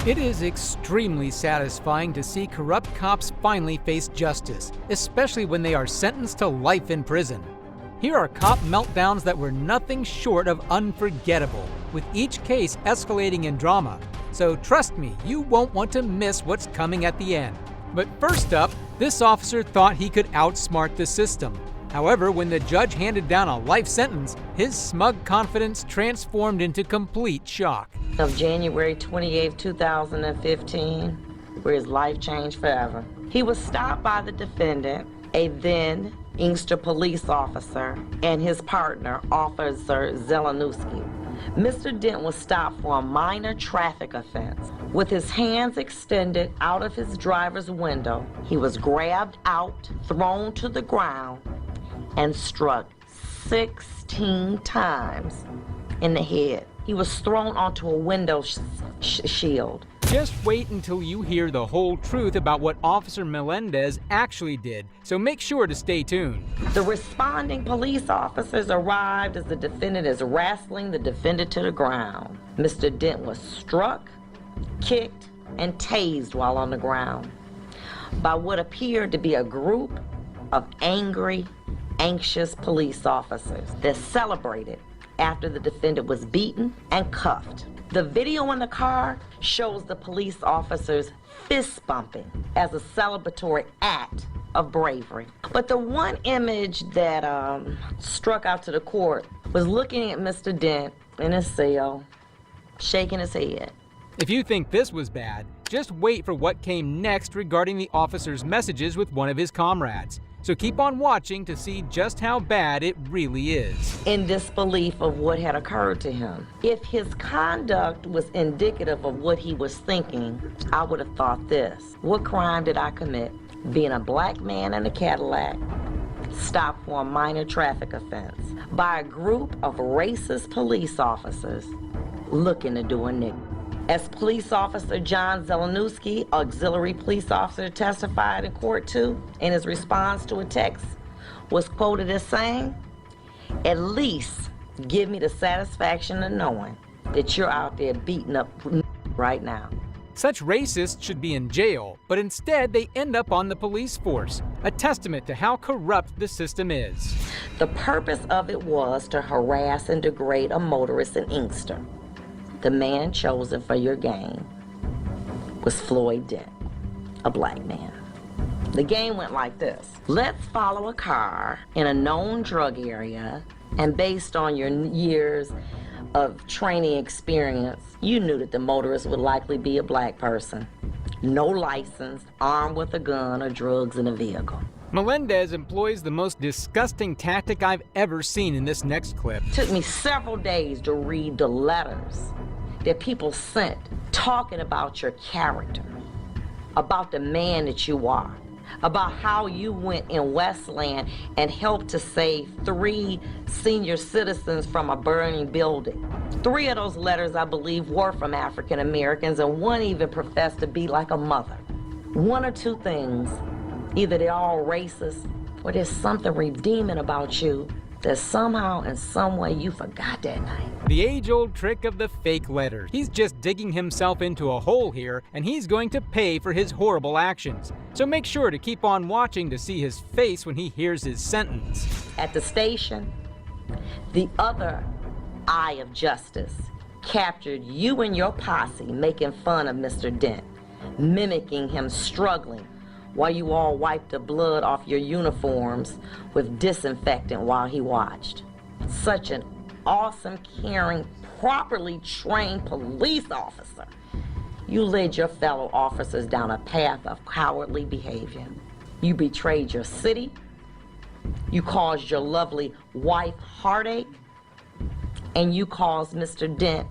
It is extremely satisfying to see corrupt cops finally face justice, especially when they are sentenced to life in prison. Here are cop meltdowns that were nothing short of unforgettable, with each case escalating in drama. So trust me, you won't want to miss what's coming at the end. But first up, this officer thought he could outsmart the system. However, when the judge handed down a life sentence, his smug confidence transformed into complete shock. Of January 28, 2015, where his life changed forever. He was stopped by the defendant, a then Inkster police officer, and his partner, Officer Zelenowski. Mr. Dent was stopped for a minor traffic offense. With his hands extended out of his driver's window, he was grabbed out, thrown to the ground, and struck 16 times in the head. He was thrown onto a window shield. Just wait until you hear the whole truth about what Officer Melendez actually did, so make sure to stay tuned. The responding police officers arrived as the defendant is wrestling the defendant to the ground. Mr. Dent was struck, kicked, and tased while on the ground by what appeared to be a group of angry, anxious police officers that celebrated after the defendant was beaten and cuffed. The video in the car shows the police officers fist bumping as a celebratory act of bravery. But the one image that struck out to the court was looking at Mr. Dent in his cell, shaking his head. If you think this was bad, just wait for what came next regarding the officer's messages with one of his comrades. So keep on watching to see just how bad it really is. In disbelief of what had occurred to him. If his conduct was indicative of what he was thinking, I would have thought this. What crime did I commit? Being a black man in a Cadillac, stopped for a minor traffic offense by a group of racist police officers looking to do a nickel. As Police Officer John Zelenowski, auxiliary police officer, testified in court too, in his response to a text, was quoted as saying, "At least give me the satisfaction of knowing that you're out there beating up right now." Such racists should be in jail, but instead they end up on the police force, a testament to how corrupt the system is. The purpose of it was to harass and degrade a motorist in Inkster. The man chosen for your game was Floyd Dent, a black man. The game went like this. Let's follow a car in a known drug area, and based on your years of training experience, you knew that the motorist would likely be a black person. No license, armed with a gun or drugs in a vehicle. Melendez employs the most disgusting tactic I've ever seen in this next clip. It took me several days to read the letters that people sent talking about your character, about the man that you are, about how you went in Westland and helped to save 3 senior citizens from a burning building. 3 of those letters, I believe, were from African Americans, and 1 even professed to be like a mother. 1 or 2 things, either they're all racist or there's something redeeming about you that somehow in some way you forgot that night. The age-old trick of the fake letters. He's just digging himself into a hole here, and he's going to pay for his horrible actions. So make sure to keep on watching to see his face when he hears his sentence. At the station, the other eye of justice captured you and your posse making fun of Mr. Dent, mimicking him struggling while you all wiped the blood off your uniforms with disinfectant while he watched. Such an awesome, caring, properly trained police officer. You led your fellow officers down a path of cowardly behavior. You betrayed your city. You caused your lovely wife heartache. And you caused Mr. Dent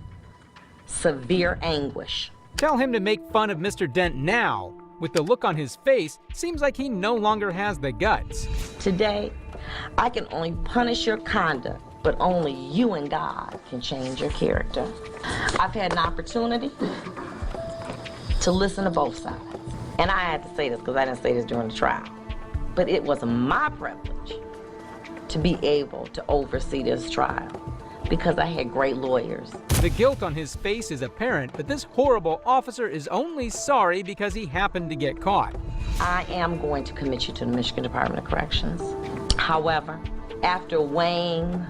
severe anguish. Tell him to make fun of Mr. Dent now. With the look on his face, seems like he no longer has the guts. Today, I can only punish your conduct, but only you and God can change your character. I've had an opportunity to listen to both sides. And I had to say this because I didn't say this during the trial. But it was my privilege to be able to oversee this trial. because I had great lawyers. The guilt on his face is apparent, but this horrible officer is only sorry because he happened to get caught. I am going to commit you to the Michigan Department of Corrections. However, after weighing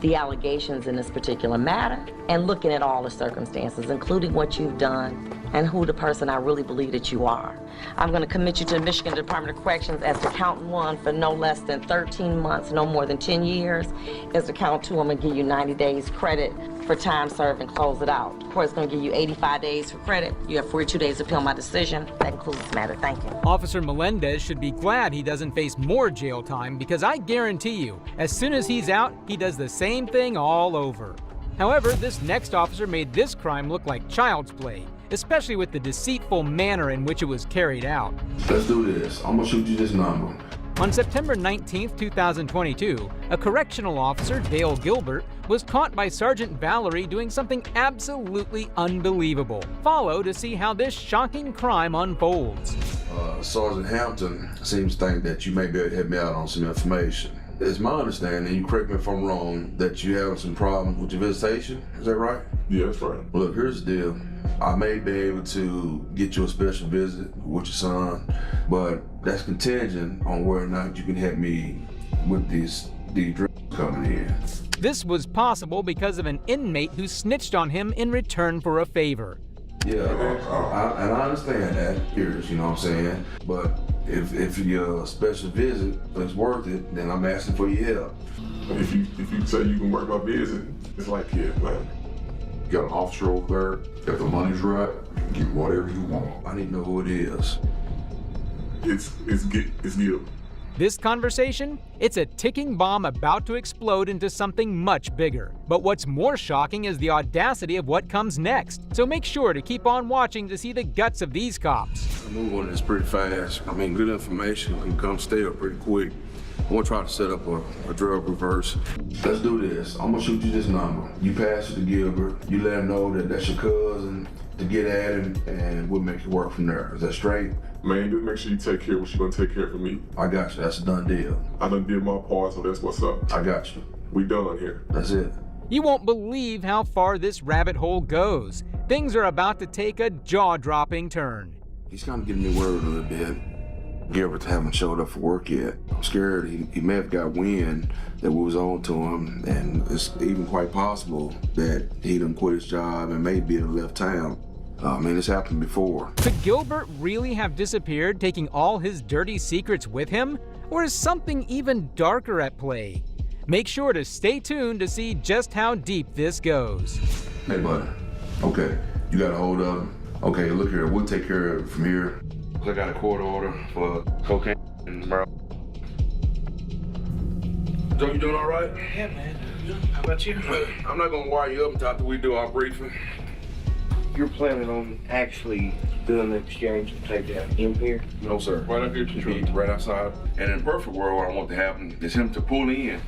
the allegations in this particular matter and looking at all the circumstances, including what you've done and who the person I really believe that you are, I'm going to commit you to the Michigan Department of Corrections as to count 1 for no less than 13 months, no more than 10 years. As to count 2, I'm going to give you 90 days credit for time served and close it out. The court's going to give you 85 days for credit. You have 42 days to appeal my decision. That concludes this matter. Thank you. Officer Melendez should be glad he doesn't face more jail time, because I guarantee you, as soon as he's out, he does the same thing all over. However, this next officer made this crime look like child's play, especially with the deceitful manner in which it was carried out. Let's do this. I'm gonna shoot you this number. On September 19, 2022, a correctional officer, Dale Gilbert, was caught by Sergeant Valerie doing something absolutely unbelievable. Follow to see how this shocking crime unfolds. Sergeant Hampton seems to think that you may be able to help me out on some information. It's my understanding, you correct me if I'm wrong, that you have some problems with your visitation. Is that right? Yeah, that's right. Look, here's the deal. I may be able to get you a special visit with your son, but that's contingent on whether or not you can help me with these drugs coming in. This was possible because of an inmate who snitched on him in return for a favor. Yeah, and I understand that, you know what I'm saying? But if your special visit is worth it, then I'm asking for your help. If you say you can work my visit, it's like, yeah, man. You got an officer over there, if the money's right, you can get whatever you want. I need to know who it is. It's Gil. This conversation, it's a ticking bomb about to explode into something much bigger. But what's more shocking is the audacity of what comes next. So make sure to keep on watching to see the guts of these cops. The move on this pretty fast. I mean, good information can come stale pretty quick. I want to try to set up a drug reverse. Let's do this. I'm gonna shoot you this number. You pass it to Gilbert. You let him know that that's your cousin to get at him, and we'll make it work from there. Is that straight? Man, just make sure you take care of what you're gonna take care of for me. I got you. That's a done deal. I done did my part, so that's what's up. I got you. We done here. That's it. You won't believe how far this rabbit hole goes. Things are about to take a jaw-dropping turn. He's kind of getting me worried a little bit. Gilbert haven't showed up for work yet. I'm scared he may have got wind that we was on to him, and it's even quite possible that he done quit his job and maybe left town. I mean, it's happened before. Could Gilbert really have disappeared, taking all his dirty secrets with him? Or is something even darker at play? Make sure to stay tuned to see just how deep this goes. Hey, buddy. Okay, you got a hold of him. Okay, look here, we'll take care of it from here. I got a court order for cocaine and marijuana. Joe, you doing all right? Yeah, man. How about you? I'm not gonna wire you up until after we do our briefing. You're planning on actually doing the exchange and take that him here? No, sir. Right up here to the beach, right outside. And in a perfect world, what I want to happen is him to pull in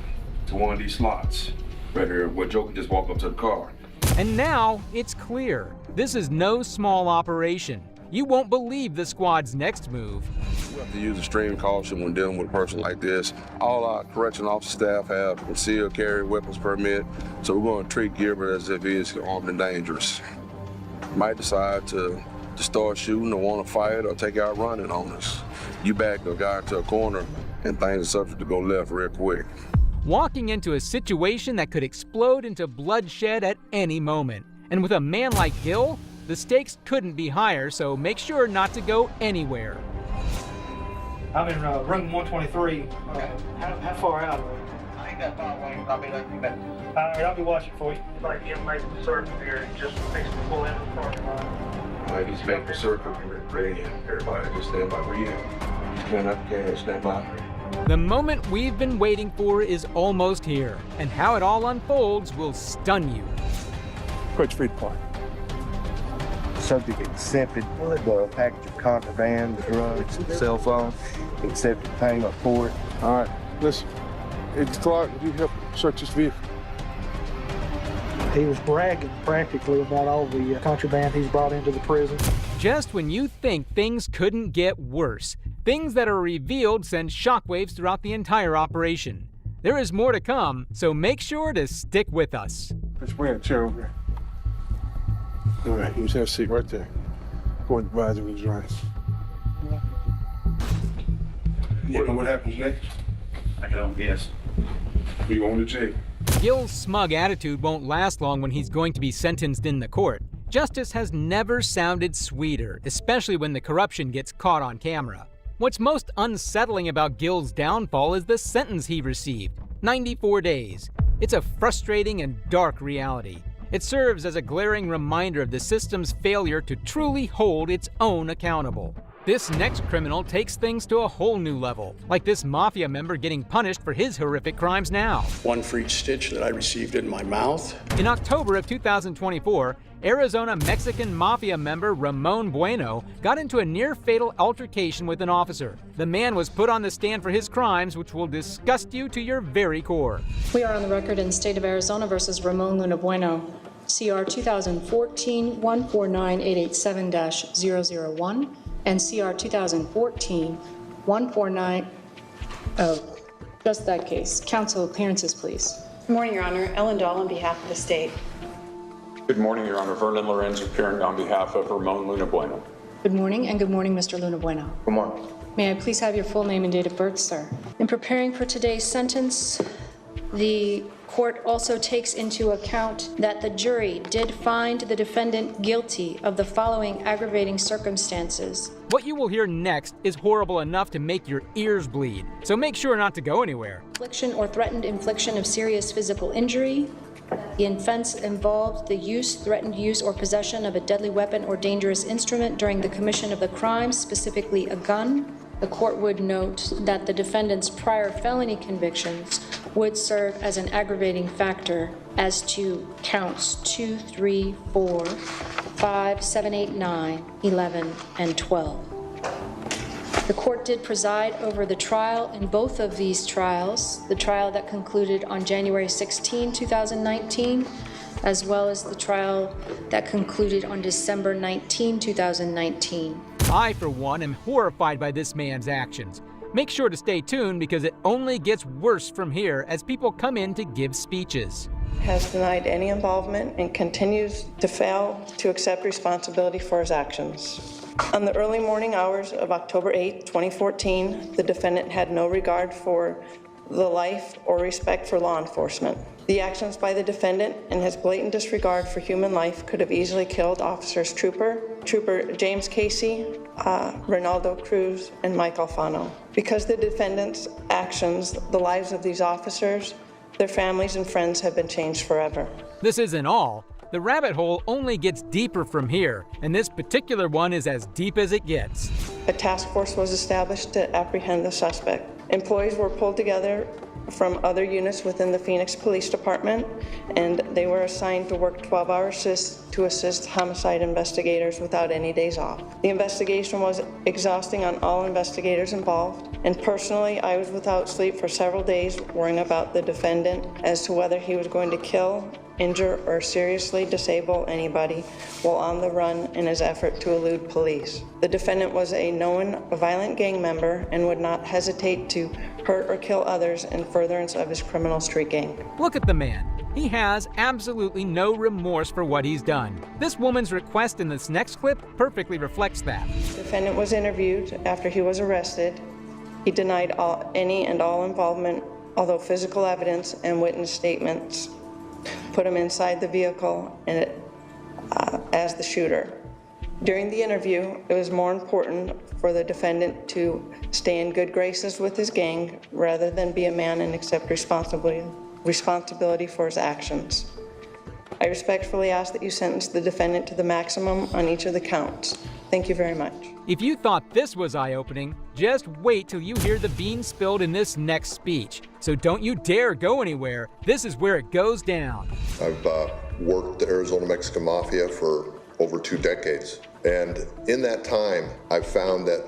to one of these slots right here, where Joe can just walk up to the car. And now it's clear. This is no small operation. You won't believe the squad's next move. We have to use extreme caution when dealing with a person like this. All our correctional officer staff have concealed carry weapons permit, so we're going to treat Gilbert as if he is armed and dangerous. Might decide to start shooting or want to fight or take out running on us. You back a guy to a corner and things are subject to go left real quick. Walking into a situation that could explode into bloodshed at any moment. And with a man like Gil, the stakes couldn't be higher, so make sure not to go anywhere. I'm in room 123. How far out? I ain't that far away. I'll be like you back. All right, I'll be watching for you. Like him making the circle here, just fixing to pull in the parking lot. All right, he's making a circle. Ready, everybody just stand by where you at. Stand up, cash, stand by. The moment we've been waiting for is almost here, and how it all unfolds will stun you. Approach Freed Park. Subject accepted the package of contraband, the drugs, the cell phone, accepted payment for it. All right, listen, 8 o'clock, you help search this vehicle. He was bragging practically about all the contraband he's brought into the prison. Just when you think things couldn't get worse, things that are revealed send shockwaves throughout the entire operation. There is more to come, so make sure to stick with us. Let's bring a chair over here. All right, you just have a seat right there. Go and advise him his rights. You know what happens next? I don't guess. We going to jail. Gil's smug attitude won't last long when he's going to be sentenced in the court. Justice has never sounded sweeter, especially when the corruption gets caught on camera. What's most unsettling about Gil's downfall is the sentence he received, 94 days. It's a frustrating and dark reality. It serves as a glaring reminder of the system's failure to truly hold its own accountable. This next criminal takes things to a whole new level, like this mafia member getting punished for his horrific crimes now. One for each stitch that I received in my mouth. In October of 2024, Arizona Mexican mafia member Ramon Bueno got into a near-fatal altercation with an officer. The man was put on the stand for his crimes, which will disgust you to your very core. We are on the record in State of Arizona versus Ramon Luna Bueno, CR 2014-149887-001 and CR 2014-149. Oh, just that case. Counsel, appearances, please. Good morning, Your Honor. Ellen Dahl on behalf of the state. Good morning, Your Honor. Vernon Lorenz appearing on behalf of Ramon Luna Bueno. Good morning, and good morning, Mr. Luna Bueno. Good morning. May I please have your full name and date of birth, sir? In preparing for today's sentence, the court also takes into account that the jury did find the defendant guilty of the following aggravating circumstances. What you will hear next is horrible enough to make your ears bleed, so make sure not to go anywhere. Infliction or threatened infliction of serious physical injury. The offense involved the use, threatened use, or possession of a deadly weapon or dangerous instrument during the commission of the crime, specifically a gun. The court would note that the defendant's prior felony convictions would serve as an aggravating factor as to counts 2, 3, 4, 5, 7, 8, 9, 11, and 12. The court did preside over the trial in both of these trials, the trial that concluded on January 16, 2019, as well as the trial that concluded on December 19, 2019. I, for one, am horrified by this man's actions. Make sure to stay tuned because it only gets worse from here as people come in to give speeches. Has denied any involvement and continues to fail to accept responsibility for his actions. On the early morning hours of October 8, 2014, the defendant had no regard for the life or respect for law enforcement. The actions by the defendant and his blatant disregard for human life could have easily killed officers Trooper James Casey, Ronaldo Cruz, and Mike Alfano. Because the defendant's actions, the lives of these officers, their families and friends have been changed forever. This isn't all. The rabbit hole only gets deeper from here, and this particular one is as deep as it gets. A task force was established to apprehend the suspect. Employees were pulled together from other units within the Phoenix Police Department, and they were assigned to work 12-hour shifts to assist homicide investigators without any days off. The investigation was exhausting on all investigators involved, and personally, I was without sleep for several days worrying about the defendant as to whether he was going to kill, injure, or seriously disable anybody while on the run in his effort to elude police. The defendant was a known violent gang member and would not hesitate to hurt or kill others in furtherance of his criminal street gang. Look at the man. He has absolutely no remorse for what he's done. This woman's request in this next clip perfectly reflects that. The defendant was interviewed after he was arrested. He denied any and all involvement, although physical evidence and witness statements put him inside the vehicle and as the shooter. During the interview, it was more important for the defendant to stay in good graces with his gang rather than be a man and accept responsibility for his actions. I respectfully ask that you sentence the defendant to the maximum on each of the counts. Thank you very much. If you thought this was eye-opening, just wait till you hear the beans spilled in this next speech. So don't you dare go anywhere. This is where it goes down. I've worked the Arizona Mexican Mafia for over 2 decades. And in that time, I've found that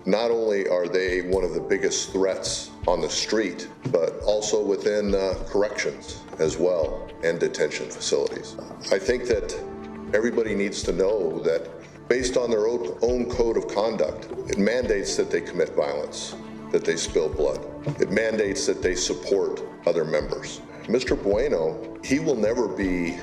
not only are they one of the biggest threats on the street, but also within corrections as well and detention facilities. I think that everybody needs to know that based on their own code of conduct, it mandates that they commit violence, that they spill blood. It mandates that they support other members. Mr. Bueno, he will never be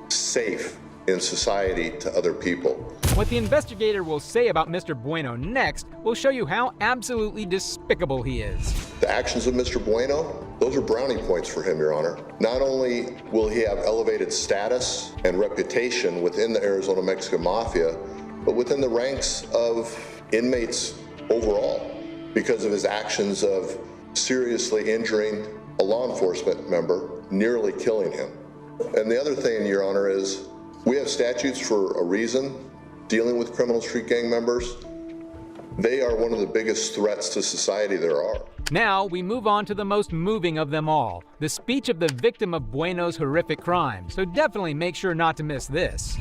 safe in society to other people. What the investigator will say about Mr. Bueno next will show you how absolutely despicable he is. The actions of Mr. Bueno, those are brownie points for him, Your Honor. Not only will he have elevated status and reputation within the Arizona-Mexican Mafia, but within the ranks of inmates overall because of his actions of seriously injuring a law enforcement member, nearly killing him. And the other thing, Your Honor, is we have statutes for a reason dealing with criminal street gang members. They are one of the biggest threats to society there are. Now we move on to the most moving of them all, the speech of the victim of Bueno's horrific crime. So definitely make sure not to miss this.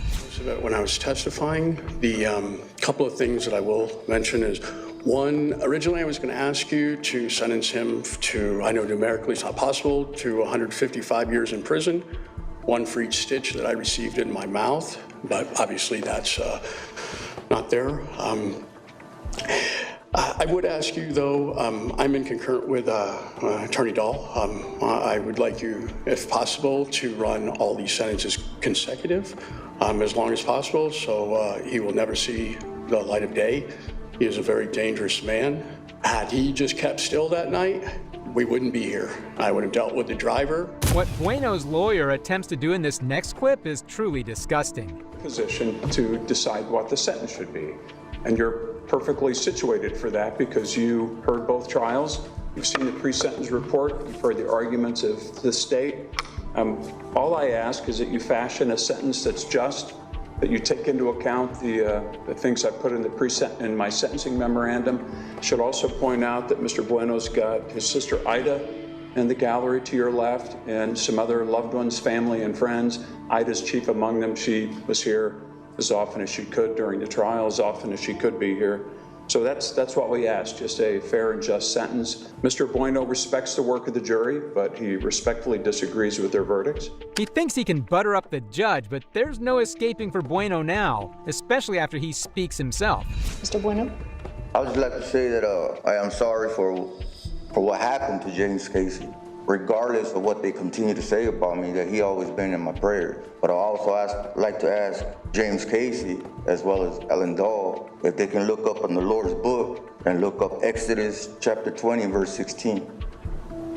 When I was testifying, the couple of things that I will mention is, one, originally I was going to ask you to sentence him to, I know numerically it's not possible, to 155 years in prison, one for each stitch that I received in my mouth, but obviously that's not there. I would ask you, though, I'm in concurrent with Attorney Dahl. I would like you, if possible, to run all these sentences consecutive as long as possible, so he will never see the light of day. He is a very dangerous man. Had he just kept still that night, we wouldn't be here. I would have dealt with the driver. What Bueno's lawyer attempts to do in this next clip is truly disgusting. Position to decide what the sentence should be. And you're perfectly situated for that because you heard both trials, you've seen the pre-sentence report, you've heard the arguments of the state. All I ask is that you fashion a sentence that's just, that you take into account the things I put in my sentencing memorandum. Should also point out that Mr. Bueno's got his sister Ida in the gallery to your left and some other loved ones, family and friends. Ida's chief among them. She was here as often as she could during the trial, as often as she could be here. So that's what we ask, just a fair and just sentence. Mr. Bueno respects the work of the jury, but he respectfully disagrees with their verdicts. He thinks he can butter up the judge, but there's no escaping for Bueno now, especially after he speaks himself. Mr. Bueno? I would just like to say that I am sorry for what happened to James Casey. Regardless of what they continue to say about me, that he always been in my prayers. But I also like to ask James Casey, as well as Ellen Dahl, if they can look up in the Lord's book and look up Exodus chapter 20, verse 16.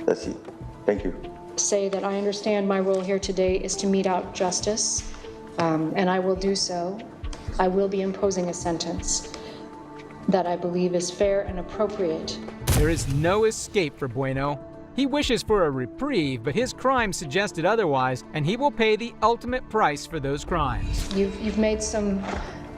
That's it. Thank you. Say that I understand my role here today is to mete out justice, and I will do so. I will be imposing a sentence that I believe is fair and appropriate. There is no escape for Bueno. He wishes for a reprieve, but his crimes suggested otherwise, and he will pay the ultimate price for those crimes. You've made some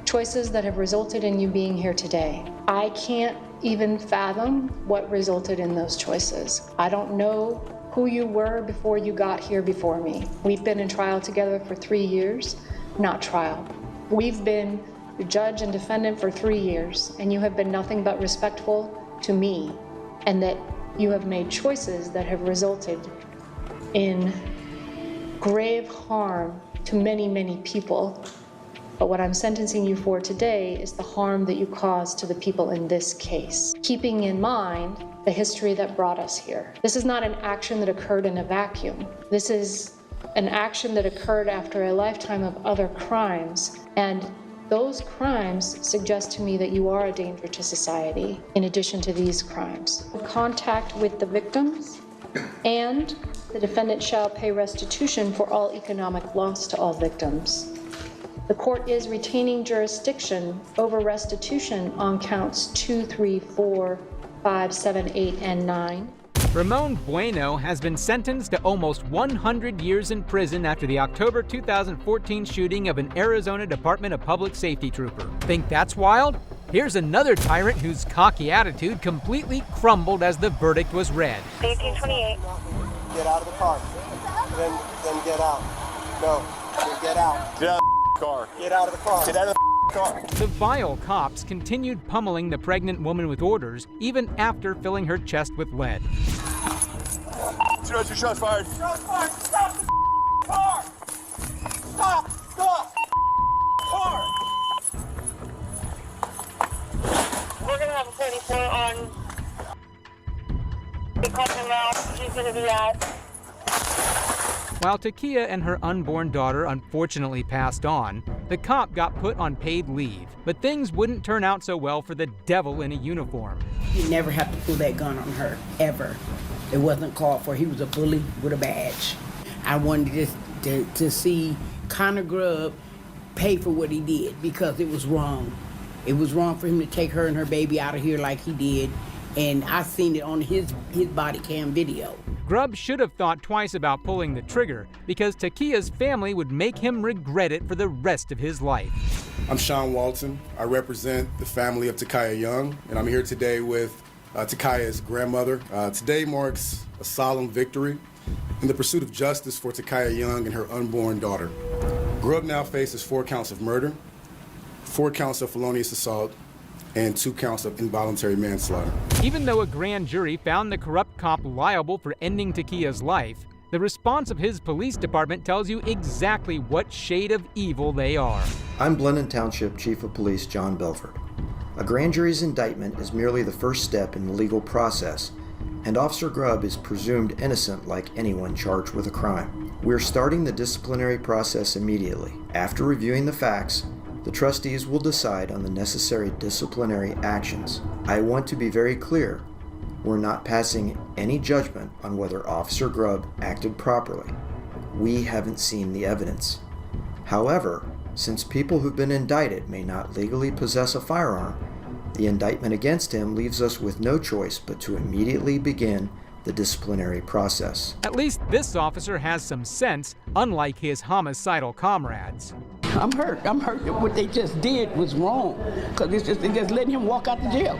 choices that have resulted in you being here today. I can't even fathom what resulted in those choices. I don't know who you were before you got here before me. We've been in trial together for 3 years, not trial. We've been the judge and defendant for 3 years, and you have been nothing but respectful to me, and that you have made choices that have resulted in grave harm to many, many people. But what I'm sentencing you for today is the harm that you caused to the people in this case, keeping in mind the history that brought us here. This is not an action that occurred in a vacuum. This is an action that occurred after a lifetime of other crimes, and those crimes suggest to me that you are a danger to society, in addition to these crimes. Contact with the victims, and the defendant shall pay restitution for all economic loss to all victims. The court is retaining jurisdiction over restitution on counts 2, 3, 4, 5, 7, 8, and 9. Ramon Bueno has been sentenced to almost 100 years in prison after the October 2014 shooting of an Arizona Department of Public Safety trooper. Think that's wild? Here's another tyrant whose cocky attitude completely crumbled as the verdict was read. 1828. Get out of the car. Then get out. No, then get out. Get out of the car. Get out of the car. Get out of the car. The vile cops continued pummeling the pregnant woman with orders, even after filling her chest with lead. 2 shots fired. Shots fired. Stop the car. Stop the car. We're gonna have a 34 on. We called him out. He's gonna be out. While Takia and her unborn daughter unfortunately passed on, the cop got put on paid leave. But things wouldn't turn out so well for the devil in a uniform. He never had to pull that gun on her, ever. It wasn't called for. He was a bully with a badge. I wanted to see Connor Grubb pay for what he did because it was wrong. It was wrong for him to take her and her baby out of here like he did. And I seen it on his body cam video. Grubb should have thought twice about pulling the trigger because Takia's family would make him regret it for the rest of his life. I'm Sean Walton. I represent the family of Takia Young, and I'm here today with Takia's grandmother. Today marks a solemn victory in the pursuit of justice for Takia Young and her unborn daughter. Grubb now faces 4 counts of murder, 4 counts of felonious assault, and 2 counts of involuntary manslaughter. Even though a grand jury found the corrupt cop liable for ending Takia's life, the response of his police department tells you exactly what shade of evil they are. I'm Blenheim Township Chief of Police John Belford. A grand jury's indictment is merely the first step in the legal process, and Officer Grubb is presumed innocent like anyone charged with a crime. We're starting the disciplinary process immediately. After reviewing the facts, the trustees will decide on the necessary disciplinary actions. I want to be very clear, we're not passing any judgment on whether Officer Grubb acted properly. We haven't seen the evidence. However, since people who've been indicted may not legally possess a firearm, the indictment against him leaves us with no choice but to immediately begin the disciplinary process. At least this officer has some sense, unlike his homicidal comrades. I'm hurt. What they just did was wrong because they just letting him walk out the jail.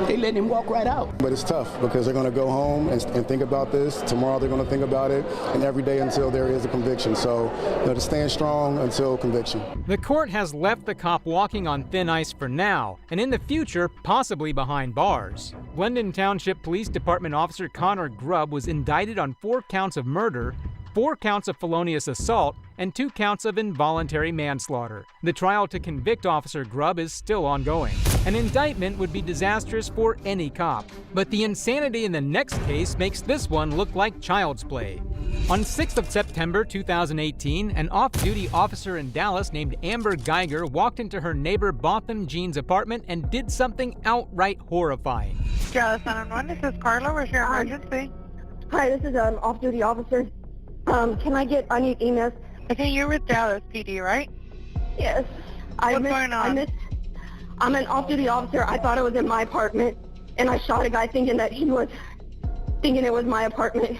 They let him walk right out. But it's tough because they're going to go home and think about this. Tomorrow they're going to think about it, and every day until there is a conviction. So to stand strong until conviction. The court has left the cop walking on thin ice for now, and in the future, possibly behind bars. Glendon Township Police Department Officer Connor Grubb was indicted on 4 counts of murder, 4 counts of felonious assault, and 2 counts of involuntary manslaughter. The trial to convict Officer Grubb is still ongoing. An indictment would be disastrous for any cop, but the insanity in the next case makes this one look like child's play. On 6th of September 2018, an off-duty officer in Dallas named Amber Guyger walked into her neighbor Botham Jean's apartment and did something outright horrifying. Dallas 911, this is Carla. Where's your emergency? Hi, this is an off-duty officer. I need EMS. Okay, you're with Dallas PD, right? Yes. What's going on? I'm an off-duty officer. I thought it was in my apartment, and I shot a guy thinking it was my apartment.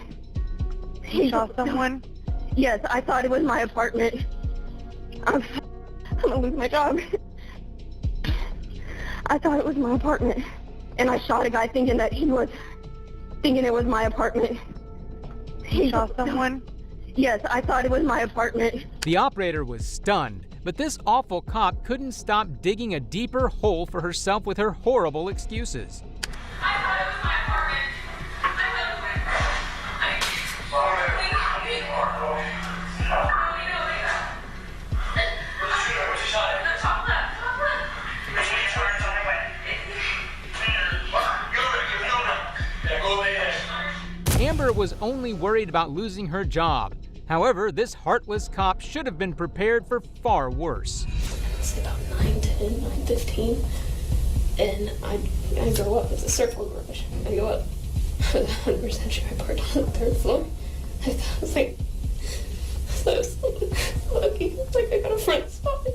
He shot someone? Yes, I thought it was my apartment. I'm gonna lose my job. I thought it was my apartment, and I shot a guy thinking it was my apartment. He shot someone? Yes, I thought it was my apartment. The operator was stunned, but this awful cop couldn't stop digging a deeper hole for herself with her horrible excuses. I thought it was my apartment. Amber was only worried about losing her job. However, this heartless cop should have been prepared for far worse. It's about 9:10, 9:15, and I go up. It's a circle garage. I go up. I was 100% sure I parked on the 3rd floor. I was like, so lucky. It's like I got a front spot.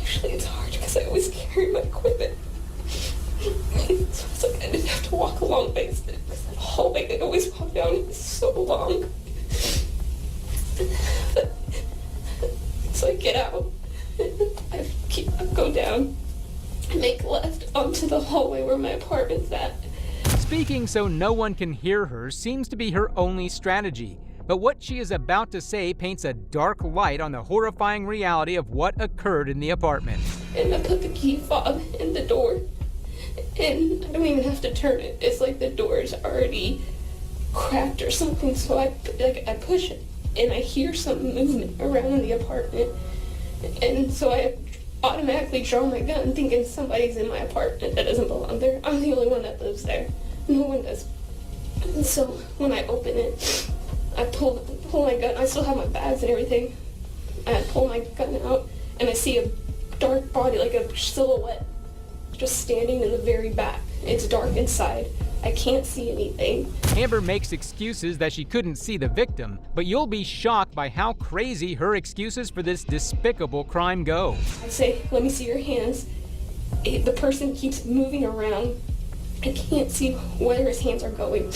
Usually it's hard because I always carry my equipment. So it's like I didn't have to walk a long ways because that hallway I always walk down is so long. So I get out, I go down, and make left onto the hallway where my apartment's at. Speaking so no one can hear her seems to be her only strategy. But what she is about to say paints a dark light on the horrifying reality of what occurred in the apartment. And I put the key fob in the door, and I don't even have to turn it. It's like the door is already cracked or something, so I push it, and I hear some movement around the apartment, and so I automatically draw my gun thinking somebody's in my apartment that doesn't belong there. I'm the only one that lives there. No one does. And so when I open it, I pull my gun. I still have my bags and everything. I pull my gun out, and I see a dark body, like a silhouette, just standing in the very back. It's dark inside. I can't see anything. Amber makes excuses that she couldn't see the victim, but you'll be shocked by how crazy her excuses for this despicable crime go. I say, let me see your hands. The person keeps moving around. I can't see where his hands are going.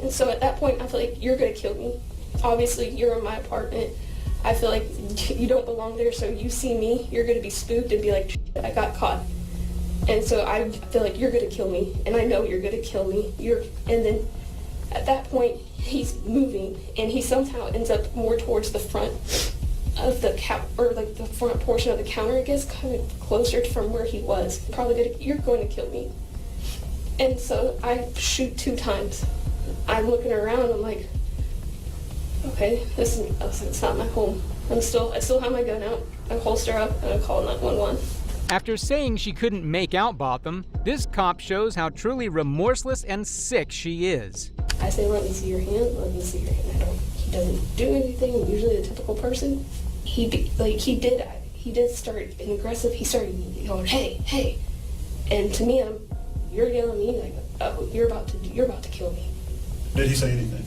And so at that point, I feel like you're gonna kill me. Obviously, you're in my apartment. I feel like you don't belong there, so you see me, you're gonna be spooked and be like, I got caught. And so I feel like you're gonna kill me, and I know you're gonna kill me. And then at that point, he's moving, and he somehow ends up more towards the front of the or like the front portion of the counter, I guess, kind of closer from where he was. You're going to kill me. And so I shoot 2 times. I'm looking around, I'm like, okay, it's not my home. I still have my gun out. I holster up and I call 911. After saying she couldn't make out Botham, this cop shows how truly remorseless and sick she is. I say, let me see your hand, let me see your hand. He doesn't do anything, usually the typical person. He did start being aggressive. He started going, hey. And to me, you're yelling at me like, oh, you're about to kill me. Did he say anything?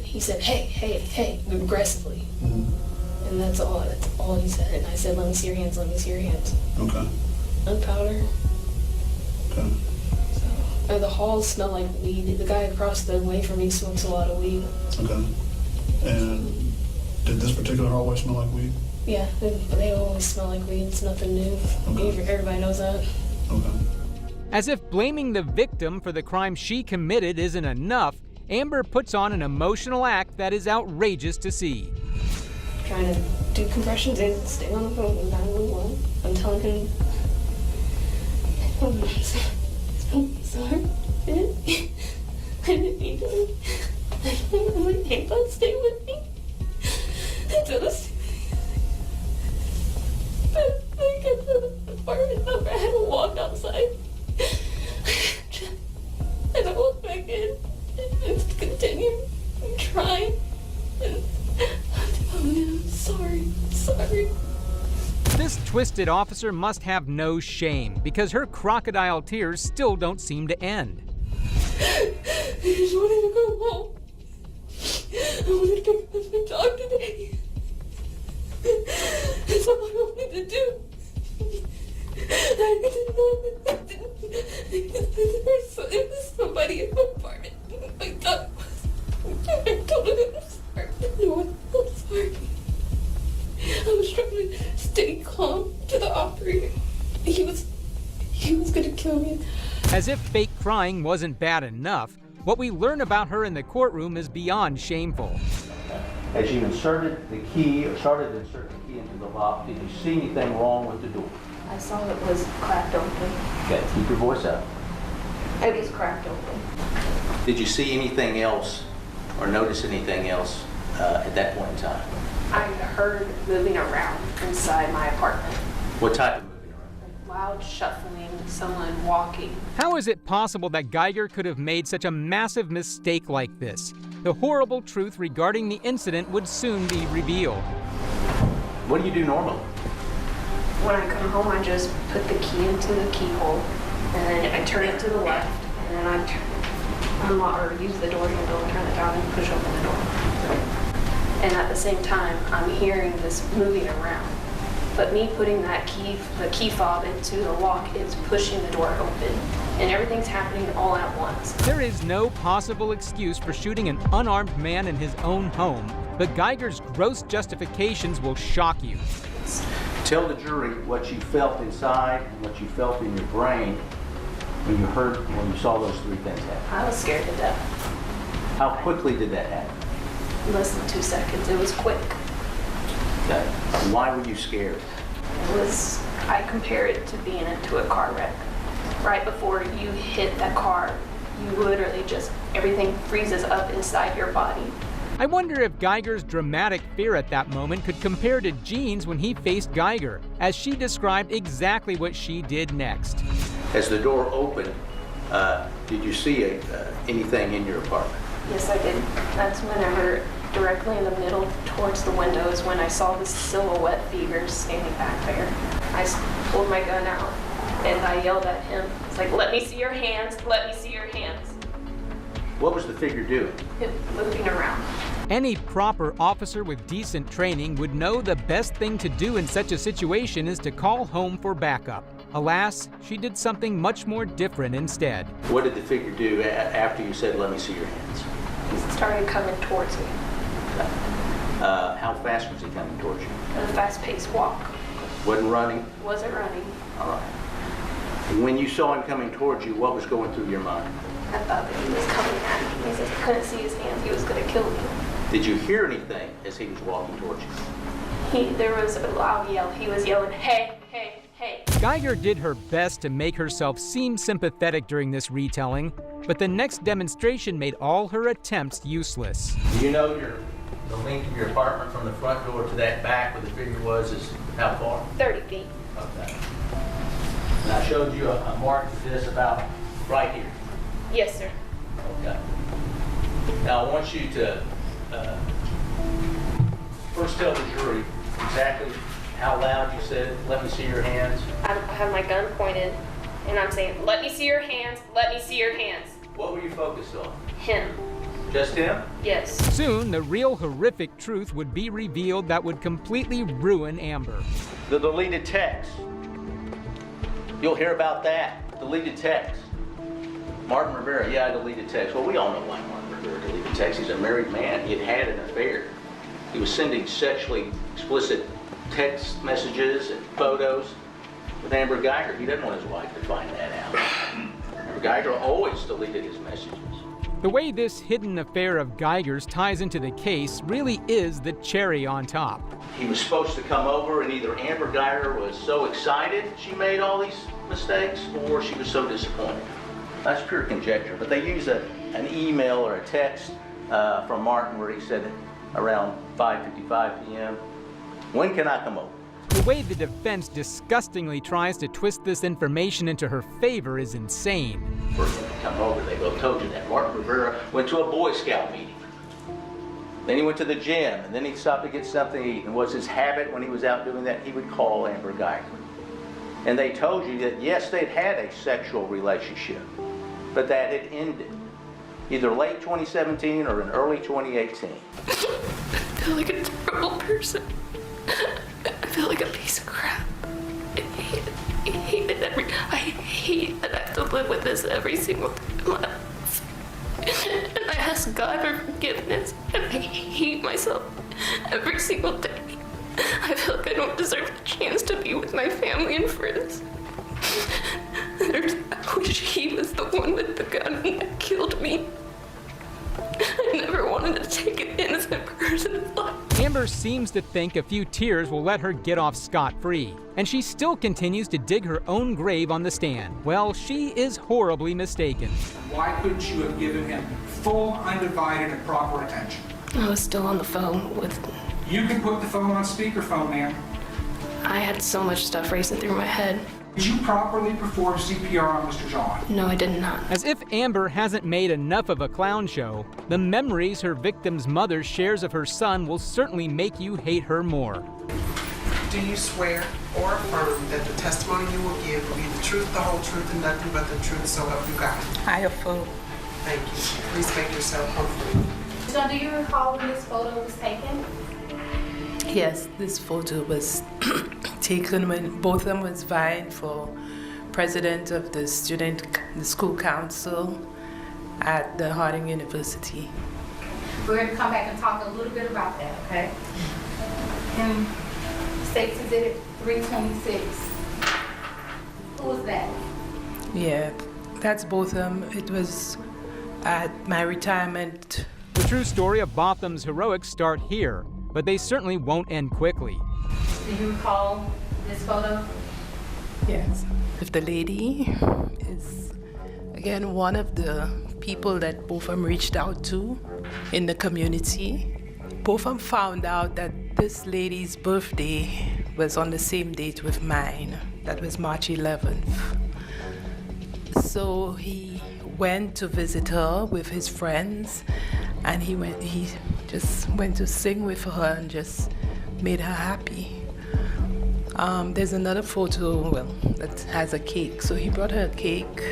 He said, hey, aggressively. Mm-hmm. And that's all he said. And I said, let me see your hands, let me see your hands. Okay. Gunpowder. Okay. So, the halls smell like weed. The guy across the way from me smokes a lot of weed. Okay. And did this particular hallway smell like weed? Yeah, they always smell like weed. It's nothing new. Okay. Everybody knows that. Okay. As if blaming the victim for the crime she committed isn't enough, Amber puts on an emotional act that is outrageous to see. Trying to do compressions and stay on the phone with 911. I'm telling him, I'm sorry. I didn't mean to. I'm like, hey, bud, stay with me. But I got the apartment number. I had to walk outside. And I walked back in and continued trying. And I'm sorry. This twisted officer must have no shame because her crocodile tears still don't seem to end. I just wanted to go home. I wanted to pick up my dog today. That's all I wanted to do. I didn't know there was somebody in my apartment. My dog was. I told him I'm sorry. I'm sorry. I was trying to stay calm to the operator. He was gonna kill me. As if fake crying wasn't bad enough, what we learn about her in the courtroom is beyond shameful. As you inserted the key or started to insert the key into the lock, did you see anything wrong with the door? I saw it was cracked open. Okay, keep your voice up. It was cracked open. Did you see anything else or notice anything else at that point in time? I heard moving around inside my apartment. What type of moving around? Loud shuffling, someone walking. How is it possible that Guyger could have made such a massive mistake like this? The horrible truth regarding the incident would soon be revealed. What do you do normally? When I come home, I just put the key into the keyhole, and then I turn it to the left, and then I unlock or use the door handle and turn it down and push open the door. And at the same time, I'm hearing this moving around. But me putting that the key fob into the lock is pushing the door open. And everything's happening all at once. There is no possible excuse for shooting an unarmed man in his own home, but Guyger's gross justifications will shock you. Tell the jury what you felt inside and what you felt in your brain when you saw those 3 things happen. I was scared to death. How quickly did that happen? Less than 2 seconds. It was quick. Okay. Why were you scared? I compare it to being into a car wreck. Right before you hit that car, you literally everything freezes up inside your body. I wonder if Guyger's dramatic fear at that moment could compare to Jean's when he faced Guyger, as she described exactly what she did next. As the door opened, did you see anything in your apartment? Yes, I did. That's whenever directly in the middle towards the window is when I saw the silhouette figure standing back there. I pulled my gun out and I yelled at him. It's like, let me see your hands, let me see your hands. What was the figure doing? Moving around. Any proper officer with decent training would know the best thing to do in such a situation is to call home for backup. Alas, she did something much more different instead. What did the figure do after you said, let me see your hands? He started coming towards me. How fast was he coming towards you? A fast-paced walk. Wasn't running? Wasn't running. All right. When you saw him coming towards you, what was going through your mind? I thought that he was coming at me. He said he couldn't see his hands. He was going to kill me. Did you hear anything as he was walking towards you? There was a loud yell. He was yelling, hey, hey, hey. Guyger did her best to make herself seem sympathetic during this retelling, but the next demonstration made all her attempts useless. Do you know the length of your apartment from the front door to that back where the figure was is how far? 30 feet. Okay. And I showed you a mark for this about right here. Yes, sir. Okay. Now I want you to first tell the jury exactly how loud you said, let me see your hands. I have my gun pointed and I'm saying, let me see your hands, let me see your hands. What were you focused on? Him. Just him? Yes. Soon, the real horrific truth would be revealed that would completely ruin Amber. The deleted text. You'll hear about that. Deleted text. Martin Rivera, yeah, I deleted text. Well, we all know why Martin Rivera deleted text. He's a married man. He had an affair. He was sending sexually explicit text messages and photos with Amber Guyger. He didn't want his wife to find that out. Amber Guyger always deleted his messages. The way this hidden affair of Guyger's ties into the case really is the cherry on top. He was supposed to come over, and either Amber Guyger was so excited she made all these mistakes, or she was so disappointed. That's pure conjecture, but they use an email or a text from Martin where he said around 5:55 p.m., when can I come over? The way the defense disgustingly tries to twist this information into her favor is insane. First when they come over, they go, told you that. Martin Rivera went to a Boy Scout meeting. Then he went to the gym, and then he stopped to get something to eat. And was his habit when he was out doing that, he would call Amber Guyger. And they told you that, yes, they'd had a sexual relationship, but that had ended either late 2017 or in early 2018. I feel like a terrible person. I feel like a piece of crap. I hate that I have to live with this every single day of my life. And I ask God for forgiveness, and I hate myself every single day. I feel like I don't deserve the chance to be with my family and friends. I wish he was the one with the gun that killed me. I never wanted to take an innocent person's life. Amber seems to think a few tears will let her get off scot-free, and she still continues to dig her own grave on the stand. Well, she is horribly mistaken. Why couldn't you have given him full, undivided, and proper attention? I was still on the phone with... You can put the phone on speakerphone, ma'am. I had so much stuff racing through my head. Did you properly perform CPR on Mr. John? No, I did not. As if Amber hasn't made enough of a clown show, the memories her victim's mother shares of her son will certainly make you hate her more. Do you swear or affirm that the testimony you will give will be the truth, the whole truth, and nothing but the truth, so help you God? I affirm. Thank you. Please make yourself comfortable. So do you recall when this photo was taken? Yes, this photo was taken when both of them was vying for president of the school council at the Harding University. We're going to come back and talk a little bit about that, okay? And State's Exhibit 326. Who was that? Yeah, that's both of them. It was at my retirement. The true story of Botham's heroics start here, but they certainly won't end quickly. Do you recall this photo? Yes. If the lady is, again, one of the people that both of them reached out to in the community. Both of them found out that this lady's birthday was on the same date with mine. That was March 11th. So he went to visit her with his friends, and he just went to sing with her and just made her happy. There's another photo, that has a cake. So he brought her a cake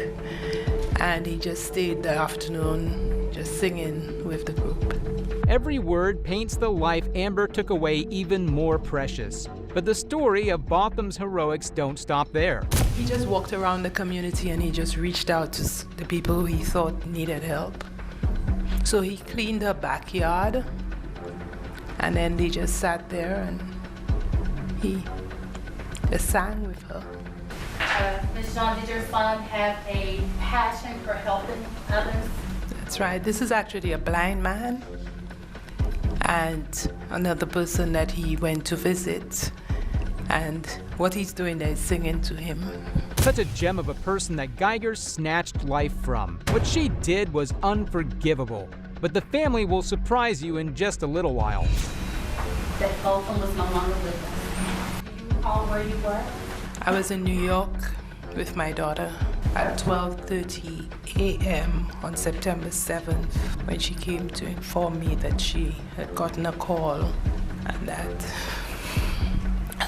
and he just stayed the afternoon just singing with the group. Every word paints the life Amber took away even more precious. But the story of Botham's heroics don't stop there. He just walked around the community and he just reached out to the people who he thought needed help. So he cleaned her backyard and then they just sat there and he just sang with her. Ms. John, did your son have a passion for helping others? That's right. This is actually a blind man and another person that he went to visit. And what he's doing there is singing to him. Such a gem of a person that Guyger snatched life from. What she did was unforgivable. But the family will surprise you in just a little while. That Botham was no longer with us. Do you recall where you were? I was in New York with my daughter at 12:30 a.m. on September 7th when she came to inform me that she had gotten a call and that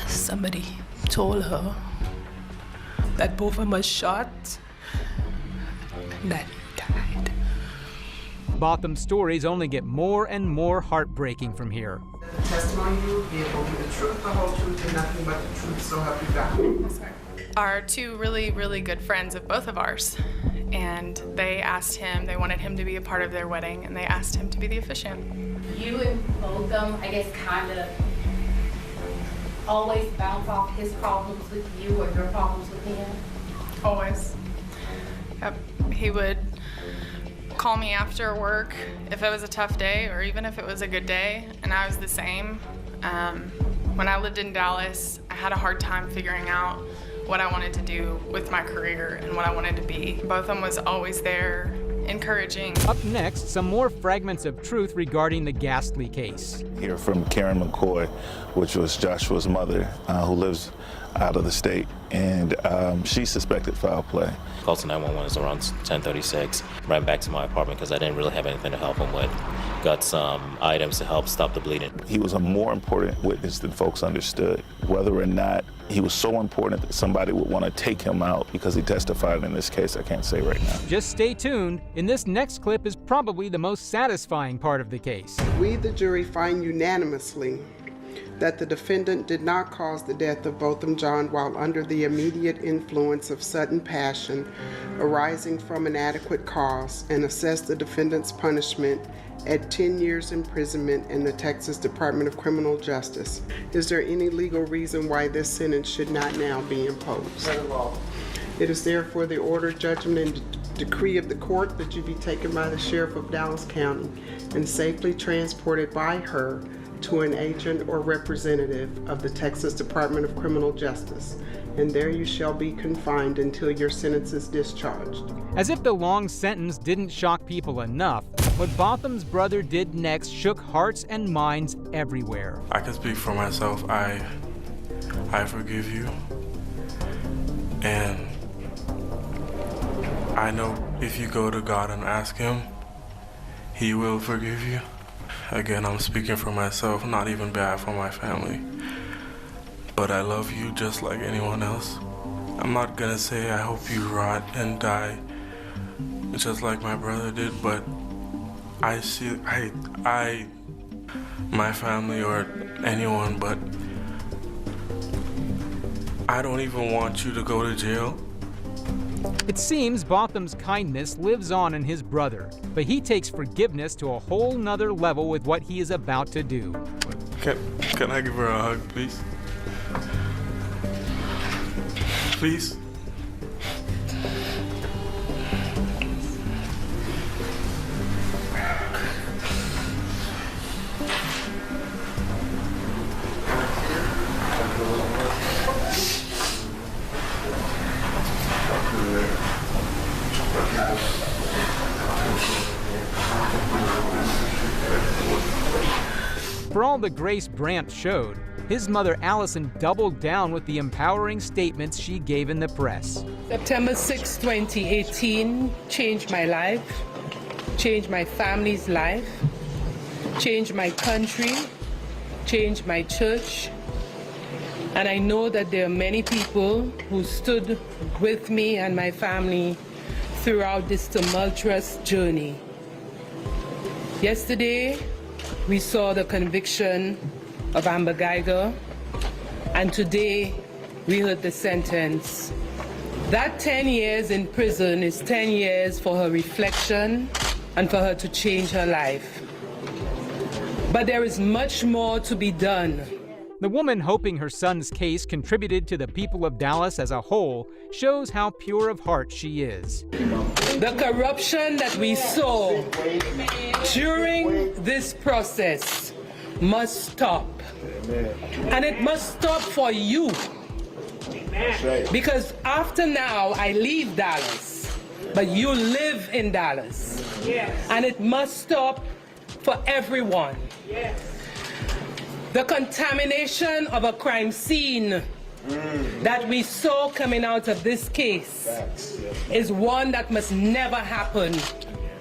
somebody told her that Botham was shot and that he died. Botham's stories only get more and more heartbreaking from here. The testimony you will give will be the truth, the whole truth, and nothing but the truth, so help you God. Are two really, really good friends of both of ours. And they asked him, they wanted him to be a part of their wedding, and they asked him to be the officiant. You and Botham, I guess, kind of always bounce off his problems with you or your problems with him? Always. Yep. He would call me after work if it was a tough day or even if it was a good day, and I was the same. When I lived in Dallas, I had a hard time figuring out what I wanted to do with my career and what I wanted to be. Botham was always there, encouraging. Up next, some more fragments of truth regarding the ghastly case. Hear from Karen McCoy, which was Joshua's mother, who lives out of the state, and she suspected foul play. Called to 911 is around 10:36. Ran back to my apartment because I didn't really have anything to help him with. Got some items to help stop the bleeding. He was a more important witness than folks understood. Whether or not he was so important that somebody would want to take him out because he testified in this case, I can't say right now. Just stay tuned. In this next clip is probably the most satisfying part of the case. We, the jury, find unanimously that the defendant did not cause the death of Botham John while under the immediate influence of sudden passion arising from an adequate cause, and assess the defendant's punishment at 10 years imprisonment in the Texas Department of Criminal Justice. Is there any legal reason why this sentence should not now be imposed? It is therefore the order, judgment, and decree of the court that you be taken by the Sheriff of Dallas County and safely transported by her to an agent or representative of the Texas Department of Criminal Justice, and there you shall be confined until your sentence is discharged. As if the long sentence didn't shock people enough, what Botham's brother did next shook hearts and minds everywhere. I can speak for myself. I forgive you, and I know if you go to God and ask Him, He will forgive you. Again, I'm speaking for myself, not even bad for my family. But I love you just like anyone else. I'm not gonna say I hope you rot and die just like my brother did, but I my family or anyone, but I don't even want you to go to jail. It seems Botham's kindness lives on in his brother, but he takes forgiveness to a whole nother level with what he is about to do. Can I give her a hug, please? Please? For all the grace Brant showed, his mother Allison doubled down with the empowering statements she gave in the press. September 6, 2018 changed my life, changed my family's life, changed my country, changed my church, and I know that there are many people who stood with me and my family throughout this tumultuous journey. Yesterday, we saw the conviction of Amber Guyger, and today we heard the sentence. That 10 years in prison is 10 years for her reflection and for her to change her life. But there is much more to be done. The woman hoping her son's case contributed to the people of Dallas as a whole shows how pure of heart she is. The corruption that we saw during this process must stop. And it must stop for you. Because after now, I leave Dallas, but you live in Dallas. And it must stop for everyone. The contamination of a crime scene that we saw coming out of this case is one that must never happen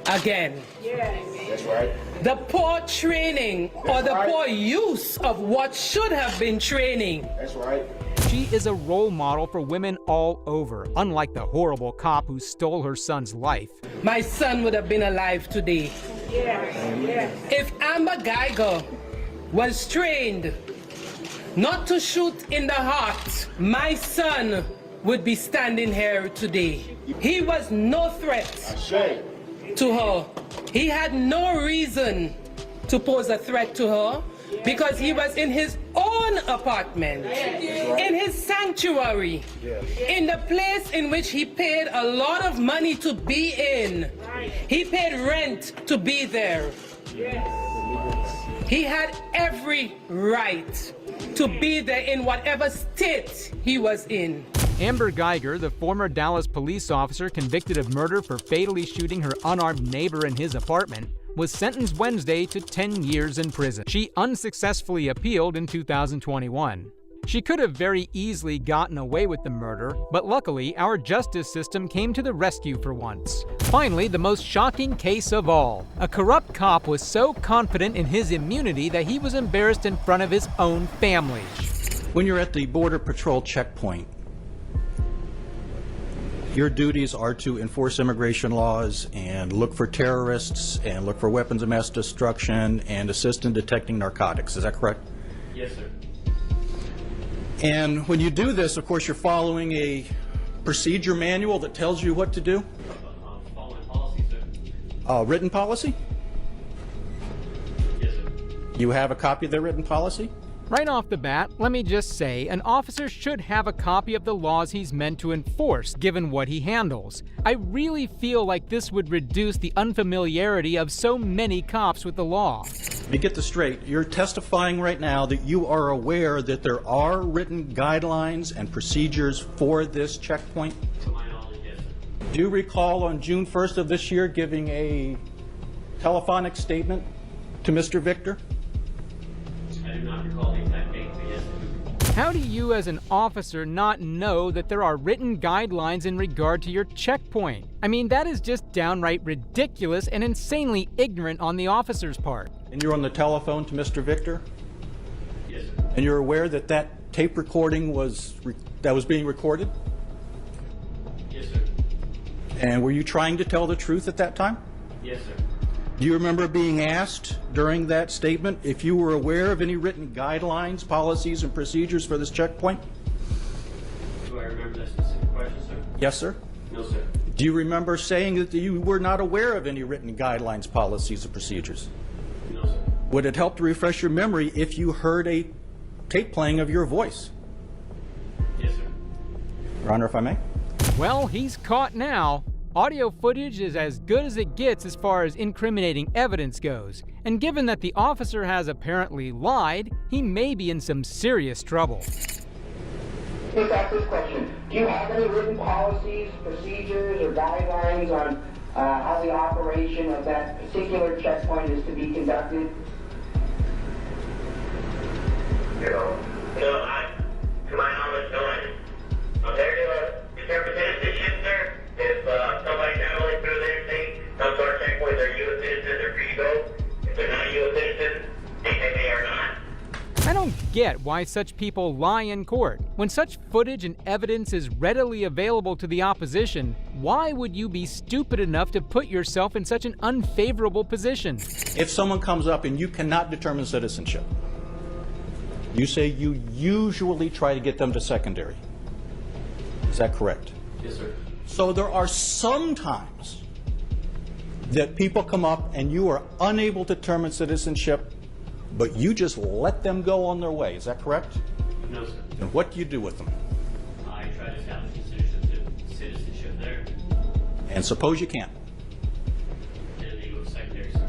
again. That's right. The poor training or the poor use of what should have been training. That's right. She is a role model for women all over, unlike the horrible cop who stole her son's life. My son would have been alive today. If Amber Guyger was trained not to shoot in the heart, my son would be standing here today. He was no threat to her. He had no reason to pose a threat to her because he was in his own apartment, in his sanctuary, in the place in which he paid a lot of money to be in. He paid rent to be there. He had every right to be there in whatever state he was in. Amber Guyger, the former Dallas police officer convicted of murder for fatally shooting her unarmed neighbor in his apartment, was sentenced Wednesday to 10 years in prison. She unsuccessfully appealed in 2021. She could have very easily gotten away with the murder, but luckily our justice system came to the rescue for once. Finally, the most shocking case of all. A corrupt cop was so confident in his immunity that he was embarrassed in front of his own family. When you're at the Border Patrol checkpoint, your duties are to enforce immigration laws and look for terrorists and look for weapons of mass destruction and assist in detecting narcotics. Is that correct? Yes, sir. And when you do this, of course, you're following a procedure manual that tells you what to do? Following policy, sir. Written policy? Yes, sir. You have a copy of the written policy? Right off the bat, let me just say, an officer should have a copy of the laws he's meant to enforce, given what he handles. I really feel like this would reduce the unfamiliarity of so many cops with the law. Let me get this straight. You're testifying right now that you are aware that there are written guidelines and procedures for this checkpoint? To my knowledge, yes, sir. Do you recall on June 1st of this year giving a telephonic statement to Mr. Victor? I do not recall the exact date, but yes, sir. How do you as an officer not know that there are written guidelines in regard to your checkpoint? I mean, that is just downright ridiculous and insanely ignorant on the officer's part. And you're on the telephone to Mr. Victor? Yes, sir. And you're aware that that tape recording was being recorded? Yes, sir. And were you trying to tell the truth at that time? Yes, sir. Do you remember being asked during that statement if you were aware of any written guidelines, policies, and procedures for this checkpoint? Do I remember that specific question, sir? Yes, sir. No, sir. Do you remember saying that you were not aware of any written guidelines, policies, or procedures? No, sir. Would it help to refresh your memory if you heard a tape playing of your voice? Yes, sir. Your Honor, if I may? Well, he's caught now. Audio footage is as good as it gets as far as incriminating evidence goes, and given that the officer has apparently lied, he may be in some serious trouble. Let's ask this question. Do you have any written policies, procedures, or guidelines on how the operation of that particular checkpoint is to be conducted? No, to my knowledge, no. I'm there to represent the ship, sir. If somebody's traveling through there, say, some sort of checkpoint, they're U.S. citizens, they're free to go. If they're not U.S. citizens, get why such people lie in court. When such footage and evidence is readily available to the opposition, why would you be stupid enough to put yourself in such an unfavorable position? If someone comes up and you cannot determine citizenship, you say you usually try to get them to secondary. Is that correct? Yes, sir. So there are some times that people come up and you are unable to determine citizenship, but you just let them go on their way. Is that correct? No, sir. And what do you do with them? I try to establish citizenship there. And suppose you can't. And they go to secondary, sir.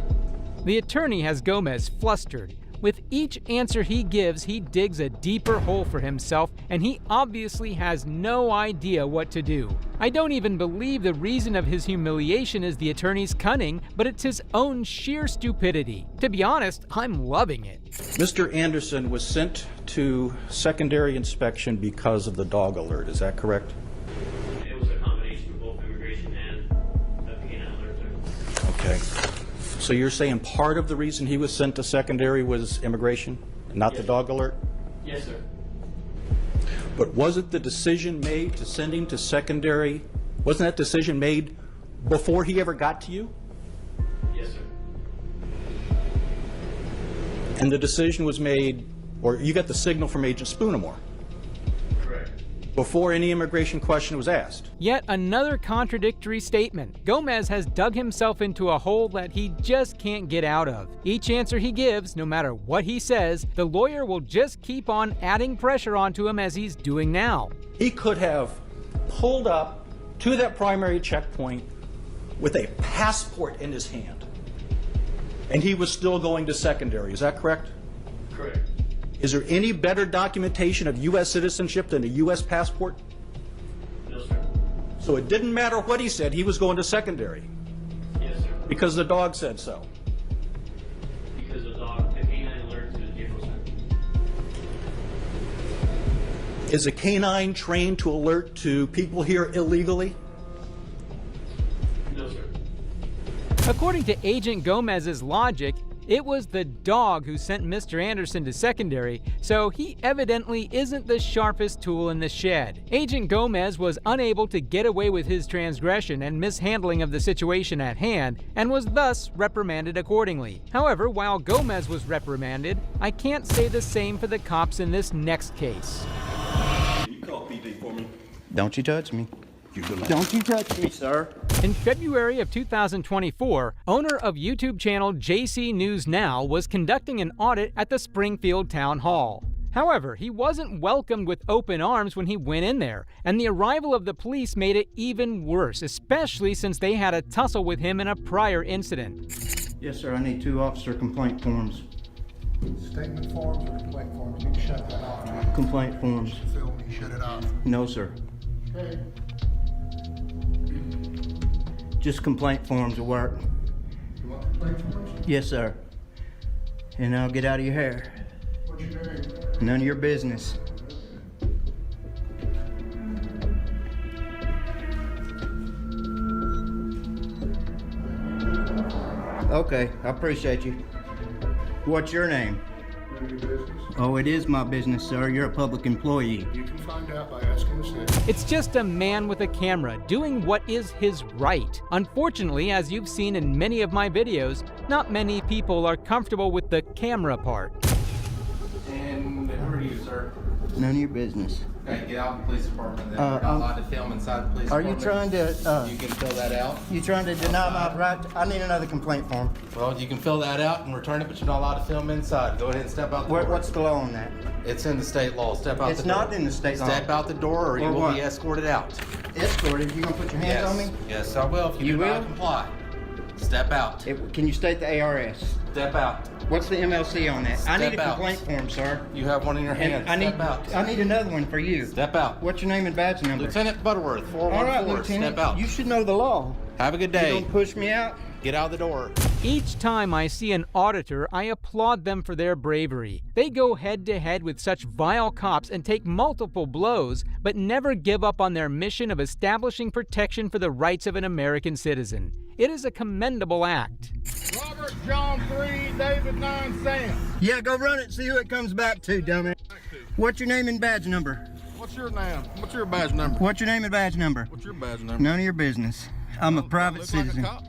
The attorney has Gomez flustered. With each answer he gives, he digs a deeper hole for himself, and he obviously has no idea what to do. I don't even believe the reason of his humiliation is the attorney's cunning, but it's his own sheer stupidity. To be honest, I'm loving it. Mr. Anderson was sent to secondary inspection because of the dog alert. Is that correct? It was a combination of both immigration and the canine alert, sir. Okay. So you're saying part of the reason he was sent to secondary was immigration, not the dog alert? Yes, sir. But wasn't the decision made to send him to secondary, wasn't that decision made before he ever got to you? Yes, sir. And the decision was made, or you got the signal from Agent Spoonamore? Correct. Before any immigration question was asked? Yet another contradictory statement. Gomez has dug himself into a hole that he just can't get out of. Each answer he gives, no matter what he says, the lawyer will just keep on adding pressure onto him as he's doing now. He could have pulled up to that primary checkpoint with a passport in his hand, and he was still going to secondary. Is that correct? Correct. Is there any better documentation of U.S. citizenship than a U.S. passport? No, sir. So it didn't matter what he said, he was going to secondary. Yes, sir. Because the dog said so. Because the canine alert to the vehicle, sir. Is a canine trained to alert to people here illegally? No, sir. According to Agent Gomez's logic, it was the dog who sent Mr. Anderson to secondary, so he evidently isn't the sharpest tool in the shed. Agent Gomez was unable to get away with his transgression and mishandling of the situation at hand, and was thus reprimanded accordingly. However, while Gomez was reprimanded, I can't say the same for the cops in this next case. You call PD for me. Don't you touch me. Don't you touch me, sir. In February of 2024, owner of YouTube channel JC News Now was conducting an audit at the Springfield Town Hall. However, he wasn't welcomed with open arms when he went in there, and the arrival of the police made it even worse, especially since they had a tussle with him in a prior incident. Yes, sir. I need 2 officer complaint forms. Statement forms or complaint forms? You can shut that off. Complaint forms. Phil, you shut it off. No, sir. Okay. Just complaint forms will work. You want complaint forms? Yes, sir. And I'll get out of your hair. What's your name? None of your business. Okay, I appreciate you. What's your name? None of your business. Oh, it is my business, sir. You're a public employee. You can find out by asking the city. It's just a man with a camera doing what is his right. Unfortunately, as you've seen in many of my videos, not many people are comfortable with the camera part. And who are you, sir? None of your business. Okay, get out of the police department then. You're not allowed to film inside the police Are department. you trying to, You can fill that out. you trying to deny my right? I need another complaint form. Well, you can fill that out and return it, but you're not allowed to film inside. Go ahead and step out the door. What's the law on that? It's in the state law. Step out It's the door. not in the state law. Step out the door or you Or will what? be escorted out. Escorted? You gonna put your hands Yes. on me? Yes, I will if you, You do not will? comply. Step out. Can you state the ARS? Step out. What's the MLC on that? I need Step a out. complaint form, sir. You have one in your hand. Step out. I need another one for you. Step out. What's your name and badge number? Lieutenant Butterworth, 414. All right, Lieutenant. Step out. You should know the law. Have a good day. You gonna push me out? Get out the door. Each time I see an auditor, I applaud them for their bravery. They go head to head with such vile cops and take multiple blows, but never give up on their mission of establishing protection for the rights of an American citizen. It is a commendable act. Robert! Robert John 3, David 9, Sam. Yeah, go run it, see who it comes back to, dumbass. What's your name and badge number? What's your name? What's your badge number? What's your name and badge number? What's your badge number? None of your business. I'm a private citizen. Like a cop?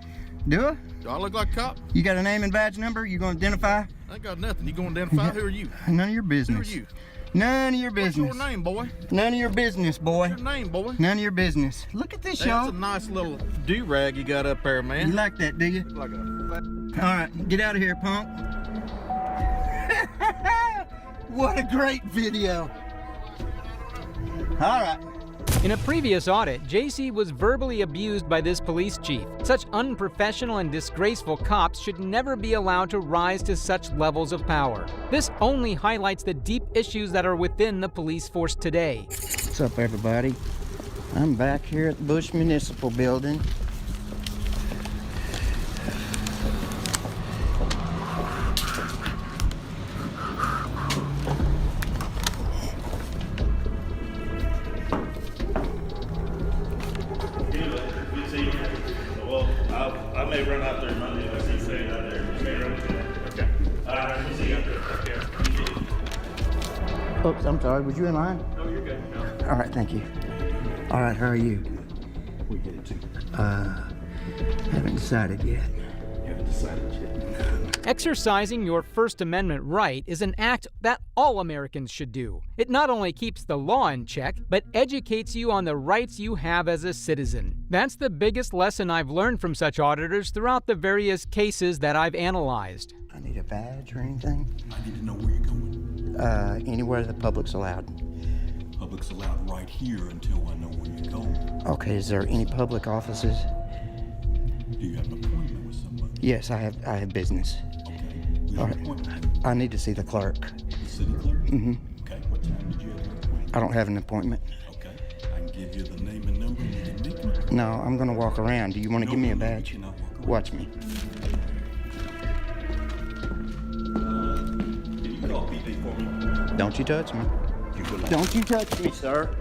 Do I? Do I look like a cop? You got a name and badge number? You gonna identify? I ain't got nothing. You gonna identify? Who are you? None of your business. Who are you? None of your business. What's your name, boy? None of your business, boy. What's your name, boy? None of your business. Look at this, Hey, y'all. that's a nice little do-rag you got up there, man. You like that, do you? Like a... All right, get out of here, punk. What a great video. All right. In a previous audit, JC was verbally abused by this police chief. Such unprofessional and disgraceful cops should never be allowed to rise to such levels of power. This only highlights the deep issues that are within the police force today. What's up, everybody? I'm back here at the Bush Municipal Building. Well, I may run out there Monday if I see you out there. Okay. All right, we'll see you out there. Oops, I'm sorry. Was you in line? No, you're good. No. All right, thank you. All right, how are you? We get it too. Haven't decided yet. You haven't decided yet. Exercising your First Amendment right is an act that all Americans should do. It not only keeps the law in check, but educates you on the rights you have as a citizen. That's the biggest lesson I've learned from such auditors throughout the various cases that I've analyzed. I need a badge or anything? I need to know where you're going. Anywhere the public's allowed. Public's allowed right here until I know where you're going. Okay, is there any public offices? Do you have an appointment with somebody? Yes, I have business. Okay. All right. I need to see the clerk. The city clerk? Mm-hmm. Okay, what time did you have your appointment? I don't have an appointment. Okay, I can give you the name and number and you can meet me. No, I'm gonna walk around. Do you want to give me a badge? You cannot walk around. Watch me. Can you call PD for me? Don't you touch me. You will not. Don't you touch me, sir.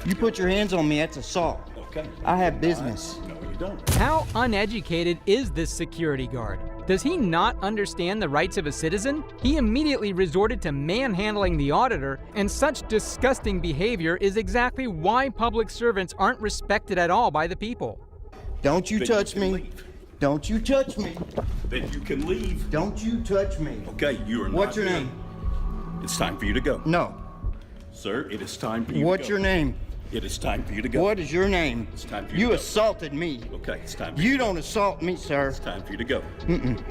You put your hands on me, that's assault. Okay. I have business. No, you don't. How uneducated is this security guard? Does he not understand the rights of a citizen? He immediately resorted to manhandling the auditor, and such disgusting behavior is exactly why public servants aren't respected at all by the people. Don't you touch me. Leave. Don't you touch me. Then you can leave. Don't you touch me. Okay, you are not. What's your name? It's time for you to go. No. Sir, it is time for you What's to go. your name? It is time for you to go. What is your name? It's time for you You to go. assaulted me. Okay, it's time for You you to don't assault me, sir. It's time for you to go.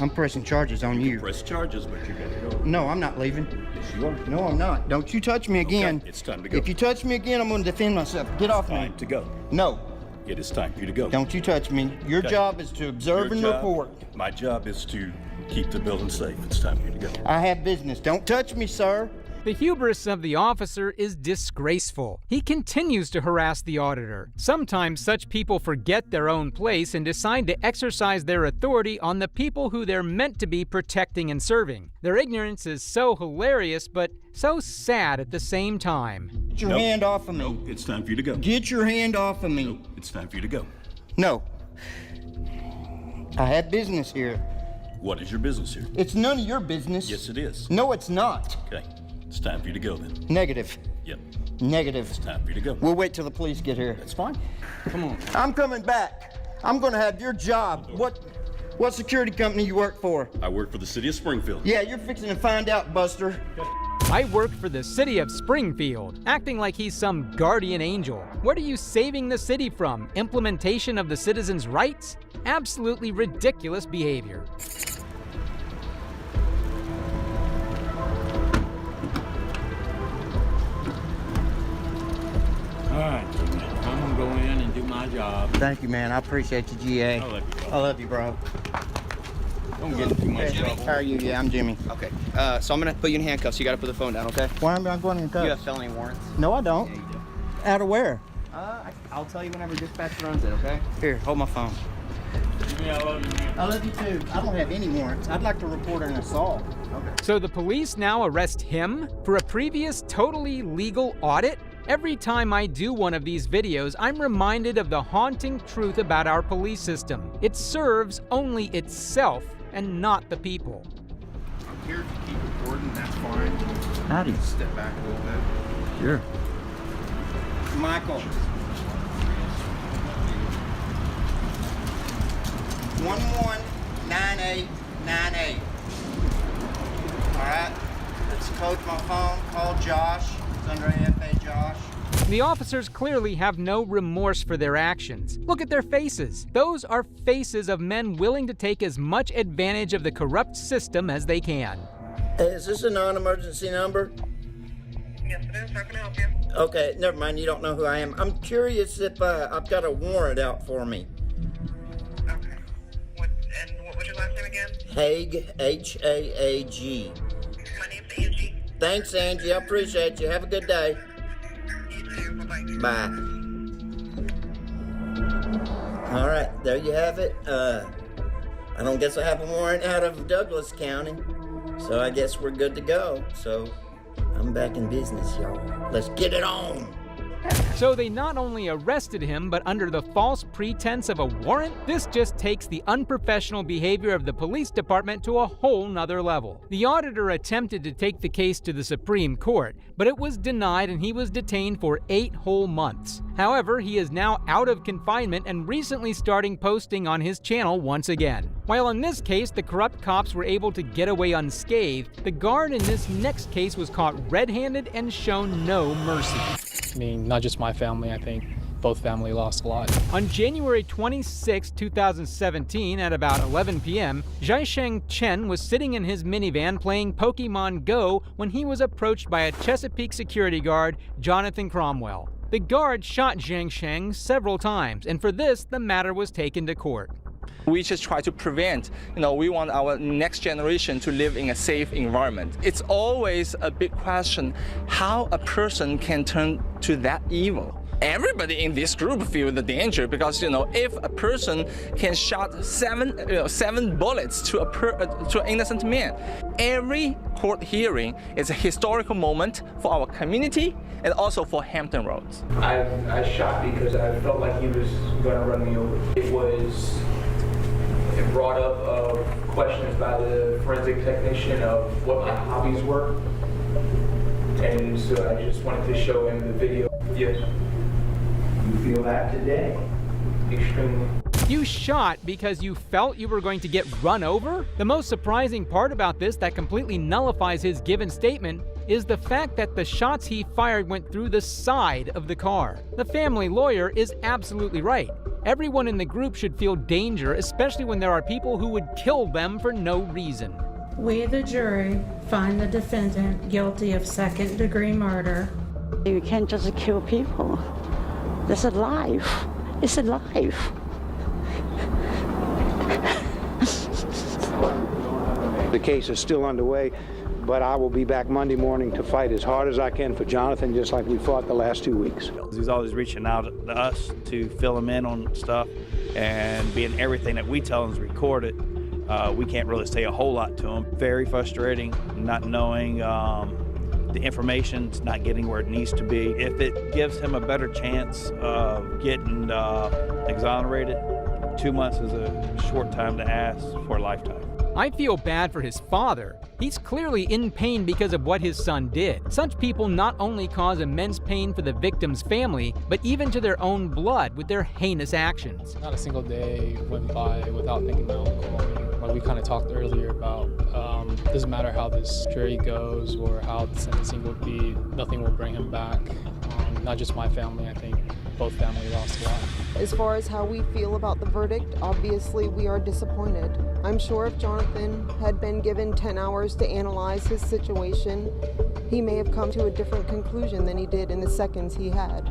I'm pressing charges on you. Press charges, but you gotta go. No, I'm not leaving. Yes, you are. No, I'm not. Don't you touch me again. Okay, it's time to go. If you touch me again, I'm going to defend myself. Get off me. Time to go. No. It is time for you to go. Don't you touch me. Your Okay. job is to observe Your and job- report. My job is to keep the building safe. It's time for you to go. I have business. Don't touch me, sir. The hubris of the officer is disgraceful. He continues to harass the auditor. Sometimes such people forget their own place and decide to exercise their authority on the people who they're meant to be protecting and serving. Their ignorance is so hilarious, but so sad at the same time. Get your hand off of me. Nope, it's time for you to go. Get your hand off of me. Nope, it's time for you to go. No. I have business here. What is your business here? It's none of your business. Yes, it is. No, it's not. Okay, it's time for you to go then. Negative. Yep, Negative. it's time for you to go. We'll wait till the police get here. That's fine. Come on. I'm coming back. I'm going to have your job. What security company you work for? I work for the city of Springfield. Yeah, you're fixing to find out, Buster. I work for the city of Springfield, acting like he's some guardian angel. What are you saving the city from? Implementation of the citizens' rights? Absolutely ridiculous behavior. All right, I'm gonna go in and do my job. Thank you, man. I appreciate you, GA. I love you, bro. I love you, bro. Don't get in too much trouble. How are you? Yeah, I'm Jimmy. Okay, so I'm gonna put you in handcuffs. You gotta put the phone down, okay? Why am I going in cuffs? You have felony warrants. No, I don't. Yeah, you do. Out of where? I'll tell you whenever dispatch runs it, okay? Here, hold my phone. Jimmy, I love you, man. I love you too. I don't have any warrants. I'd like to report an assault. Okay. So the police now arrest him for a previous totally legal audit? Every time I do one of these videos, I'm reminded of the haunting truth about our police system. It serves only itself. and not the people. I'm here to keep recording, that's fine. Howdy. Step back a little bit. Sure. Michael. 119898. All right. That's the code to my phone. Call Josh. It's under AFA Josh. The officers clearly have no remorse for their actions. Look at their faces. Those are faces of men willing to take as much advantage of the corrupt system as they can. Hey, is this a non-emergency number? Yes, it is. How can I help you? Okay, never mind. You don't know who I am. I'm curious if I've got a warrant out for me. Okay. What was your last name again? Haig, H-A-A-G. My name's Angie. Thanks, Angie. I appreciate you. Have a good day. You too. Bye-bye. Bye. All right, there you have it. I don't guess I have a warrant out of Douglas County, so I guess we're good to go. So I'm back in business, y'all. Let's get it on. So they not only arrested him, but under the false pretense of a warrant? This just takes the unprofessional behavior of the police department to a whole nother level. The auditor attempted to take the case to the Supreme Court, but it was denied and he was detained for 8 whole months. However, he is now out of confinement and recently starting posting on his channel once again. While in this case, the corrupt cops were able to get away unscathed, the guard in this next case was caught red-handed and shown no mercy. I mean, not just my family, I think both family lost a lot. On January 26, 2017, at about 11 p.m., Zhaisheng Chen was sitting in his minivan playing Pokemon Go when he was approached by a Chesapeake security guard, Jonathan Cromwell. The guard shot Zhaisheng several times, and for this, the matter was taken to court. We just try to prevent, we want our next generation to live in a safe environment. It's always a big question how a person can turn to that evil. Everybody in this group feel the danger because, if a person can shot seven bullets to an innocent man, every court hearing is a historical moment for our community and also for Hampton Roads. I shot because I felt like he was going to run me over. It brought up questions by the forensic technician of what my hobbies were. And so I just wanted to show him the video. Yes. You feel that today? Extremely. You shot because you felt you were going to get run over? The most surprising part about this that completely nullifies his given statement is the fact that the shots he fired went through the side of the car. The family lawyer is absolutely right. Everyone in the group should feel danger, especially when there are people who would kill them for no reason. We, the jury, find the defendant guilty of second-degree murder. You can't just kill people. It's a life. It's a life. The case is still underway, but I will be back Monday morning to fight as hard as I can for Jonathan, just like we fought the last 2 weeks. He's always reaching out to us to fill him in on stuff, and being everything that we tell him is recorded, we can't really say a whole lot to him. Very frustrating not knowing the information's not getting where it needs to be. If it gives him a better chance of getting exonerated, 2 months is a short time to ask for a lifetime. I feel bad for his father. He's clearly in pain because of what his son did. Such people not only cause immense pain for the victim's family, but even to their own blood with their heinous actions. Not a single day went by without thinking my uncle. Like we kind of talked earlier about, doesn't matter how this jury goes or how the sentencing will be, nothing will bring him back. Not just my family, I think both families lost a lot. As far as how we feel about the verdict, obviously we are disappointed. I'm sure if Jonathan had been given 10 hours to analyze his situation, he may have come to a different conclusion than he did in the seconds he had.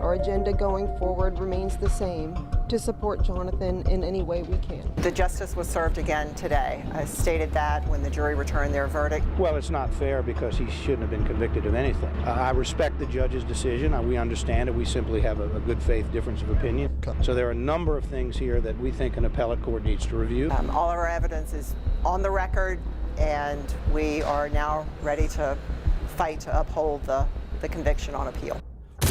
Our agenda going forward remains the same, to support Jonathan in any way we can. The justice was served again today. I stated that when the jury returned their verdict. Well, it's not fair because he shouldn't have been convicted of anything. I respect the judge's decision. We understand it. We simply have a good faith difference of opinion. So there are a number of things here that we think an appellate court needs to review. All of our evidence is on the record, and we are now ready to fight to uphold the conviction on appeal.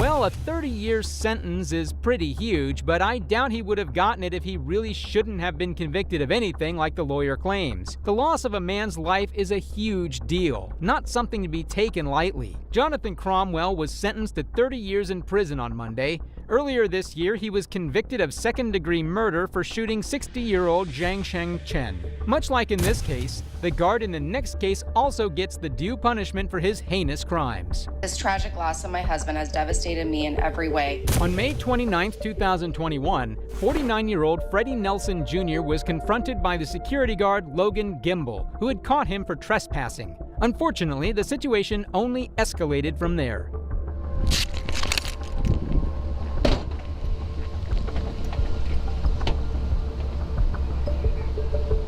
Well, a 30-year sentence is pretty huge, but I doubt he would have gotten it if he really shouldn't have been convicted of anything like the lawyer claims. The loss of a man's life is a huge deal, not something to be taken lightly. Jonathan Cromwell was sentenced to 30 years in prison on Monday. Earlier this year, he was convicted of second-degree murder for shooting 60-year-old Jiang Sheng Chen. Much like in this case, the guard in the next case also gets the due punishment for his heinous crimes. This tragic loss of my husband has devastated me in every way. On May 29, 2021, 49-year-old Freddie Nelson Jr. was confronted by the security guard Logan Gimbel, who had caught him for trespassing. Unfortunately, the situation only escalated from there.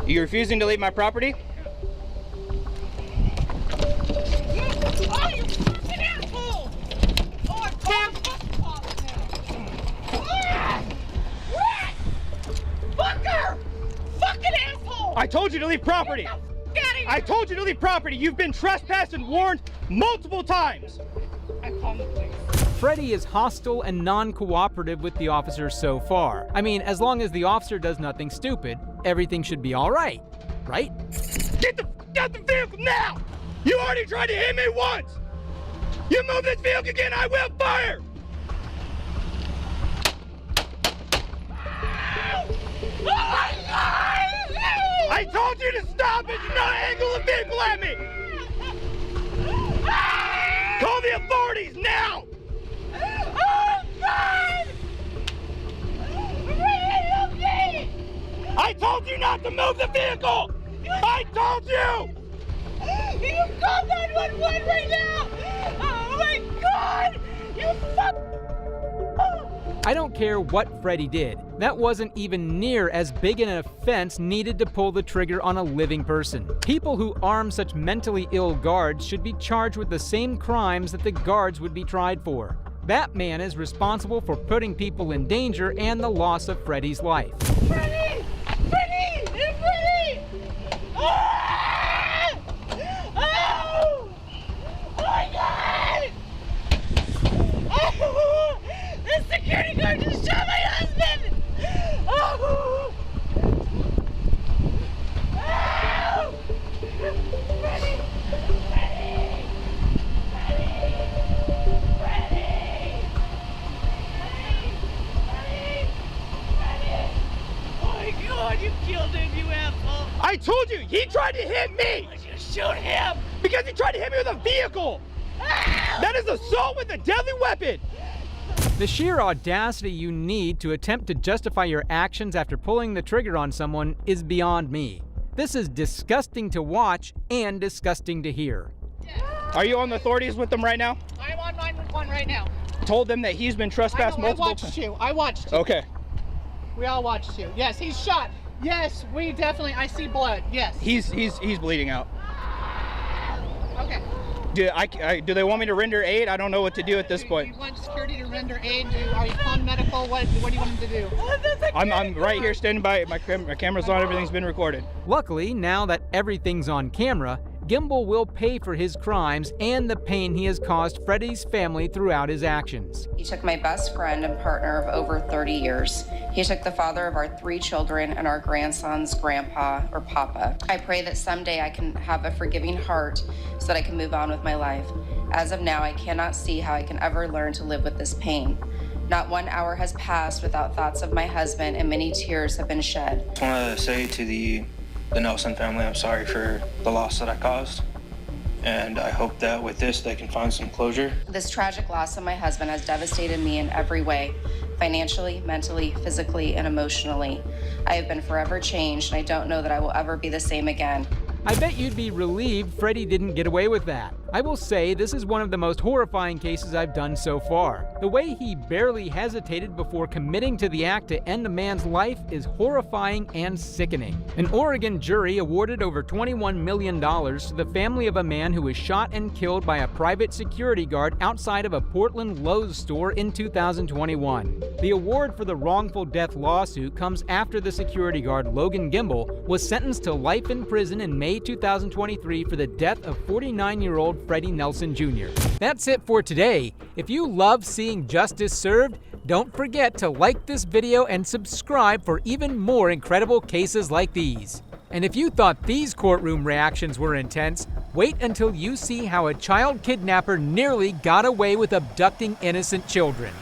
You refusing to leave my property? Oh, you fucking asshole! Oh, I fucker! Fucking asshole! I told you to leave property! I told you to leave property! You've been trespassed and warned multiple times! I called the police. Freddie is hostile and non-cooperative with the officer so far. I mean, as long as the officer does nothing stupid, everything should be all right, right? Get the f*** out the vehicle now! You already tried to hit me once! You move this vehicle again, I will fire! Oh my God! I told you to stop and do not angle the vehicle at me! Call the authorities now! Oh God! Help me! I told you not to move the vehicle! I told you! You call 911 right now! Oh my God! You fuck! I don't care what Freddie did. That wasn't even near as big an offense needed to pull the trigger on a living person. People who arm such mentally ill guards should be charged with the same crimes that the guards would be tried for. That man is responsible for putting people in danger and the loss of Freddie's life. Freddie! Freddie! It's Freddie! Ah! Oh! Oh my God! Oh! The security guard just shot my husband! Oh! Oh! Freddie! Freddie! God, you killed him, you asshole! I told you, he tried to hit me! Why'd you shoot him? Because he tried to hit me with a vehicle! Ah! That is assault with a deadly weapon! The sheer audacity you need to attempt to justify your actions after pulling the trigger on someone is beyond me. This is disgusting to watch and disgusting to hear. Are you on the authorities with them right now? I'm on 911 right now. Told them that he's been trespassed multiple times. I watched you. Okay. We all watched you. Yes, he's shot. Yes, we definitely, I see blood. Yes. He's bleeding out. Okay. Do they want me to render aid? I don't know what to do at this point. You want security to render aid? Are you calling medical? What do you want them to do? I'm right here standing by. My camera's on. Everything's been recorded. Luckily, now that everything's on camera, Gimbel will pay for his crimes and the pain he has caused Freddie's family throughout his actions. He took my best friend and partner of over 30 years. He took the father of our 3 children and our grandson's grandpa or papa. I pray that someday I can have a forgiving heart so that I can move on with my life. As of now, I cannot see how I can ever learn to live with this pain. Not 1 hour has passed without thoughts of my husband, and many tears have been shed. I want to say to the Nelson family, I'm sorry for the loss that I caused. And I hope that with this, they can find some closure. This tragic loss of my husband has devastated me in every way, financially, mentally, physically, and emotionally. I have been forever changed, and I don't know that I will ever be the same again. I bet you'd be relieved Freddie didn't get away with that. I will say this is one of the most horrifying cases I've done so far. The way he barely hesitated before committing to the act to end a man's life is horrifying and sickening. An Oregon jury awarded over $21 million to the family of a man who was shot and killed by a private security guard outside of a Portland Lowe's store in 2021. The award for the wrongful death lawsuit comes after the security guard Logan Gimbel was sentenced to life in prison in May 2023 for the death of 49-year-old Freddie Nelson Jr. That's it for today. If you love seeing justice served, don't forget to like this video and subscribe for even more incredible cases like these. And if you thought these courtroom reactions were intense, wait until you see how a child kidnapper nearly got away with abducting innocent children.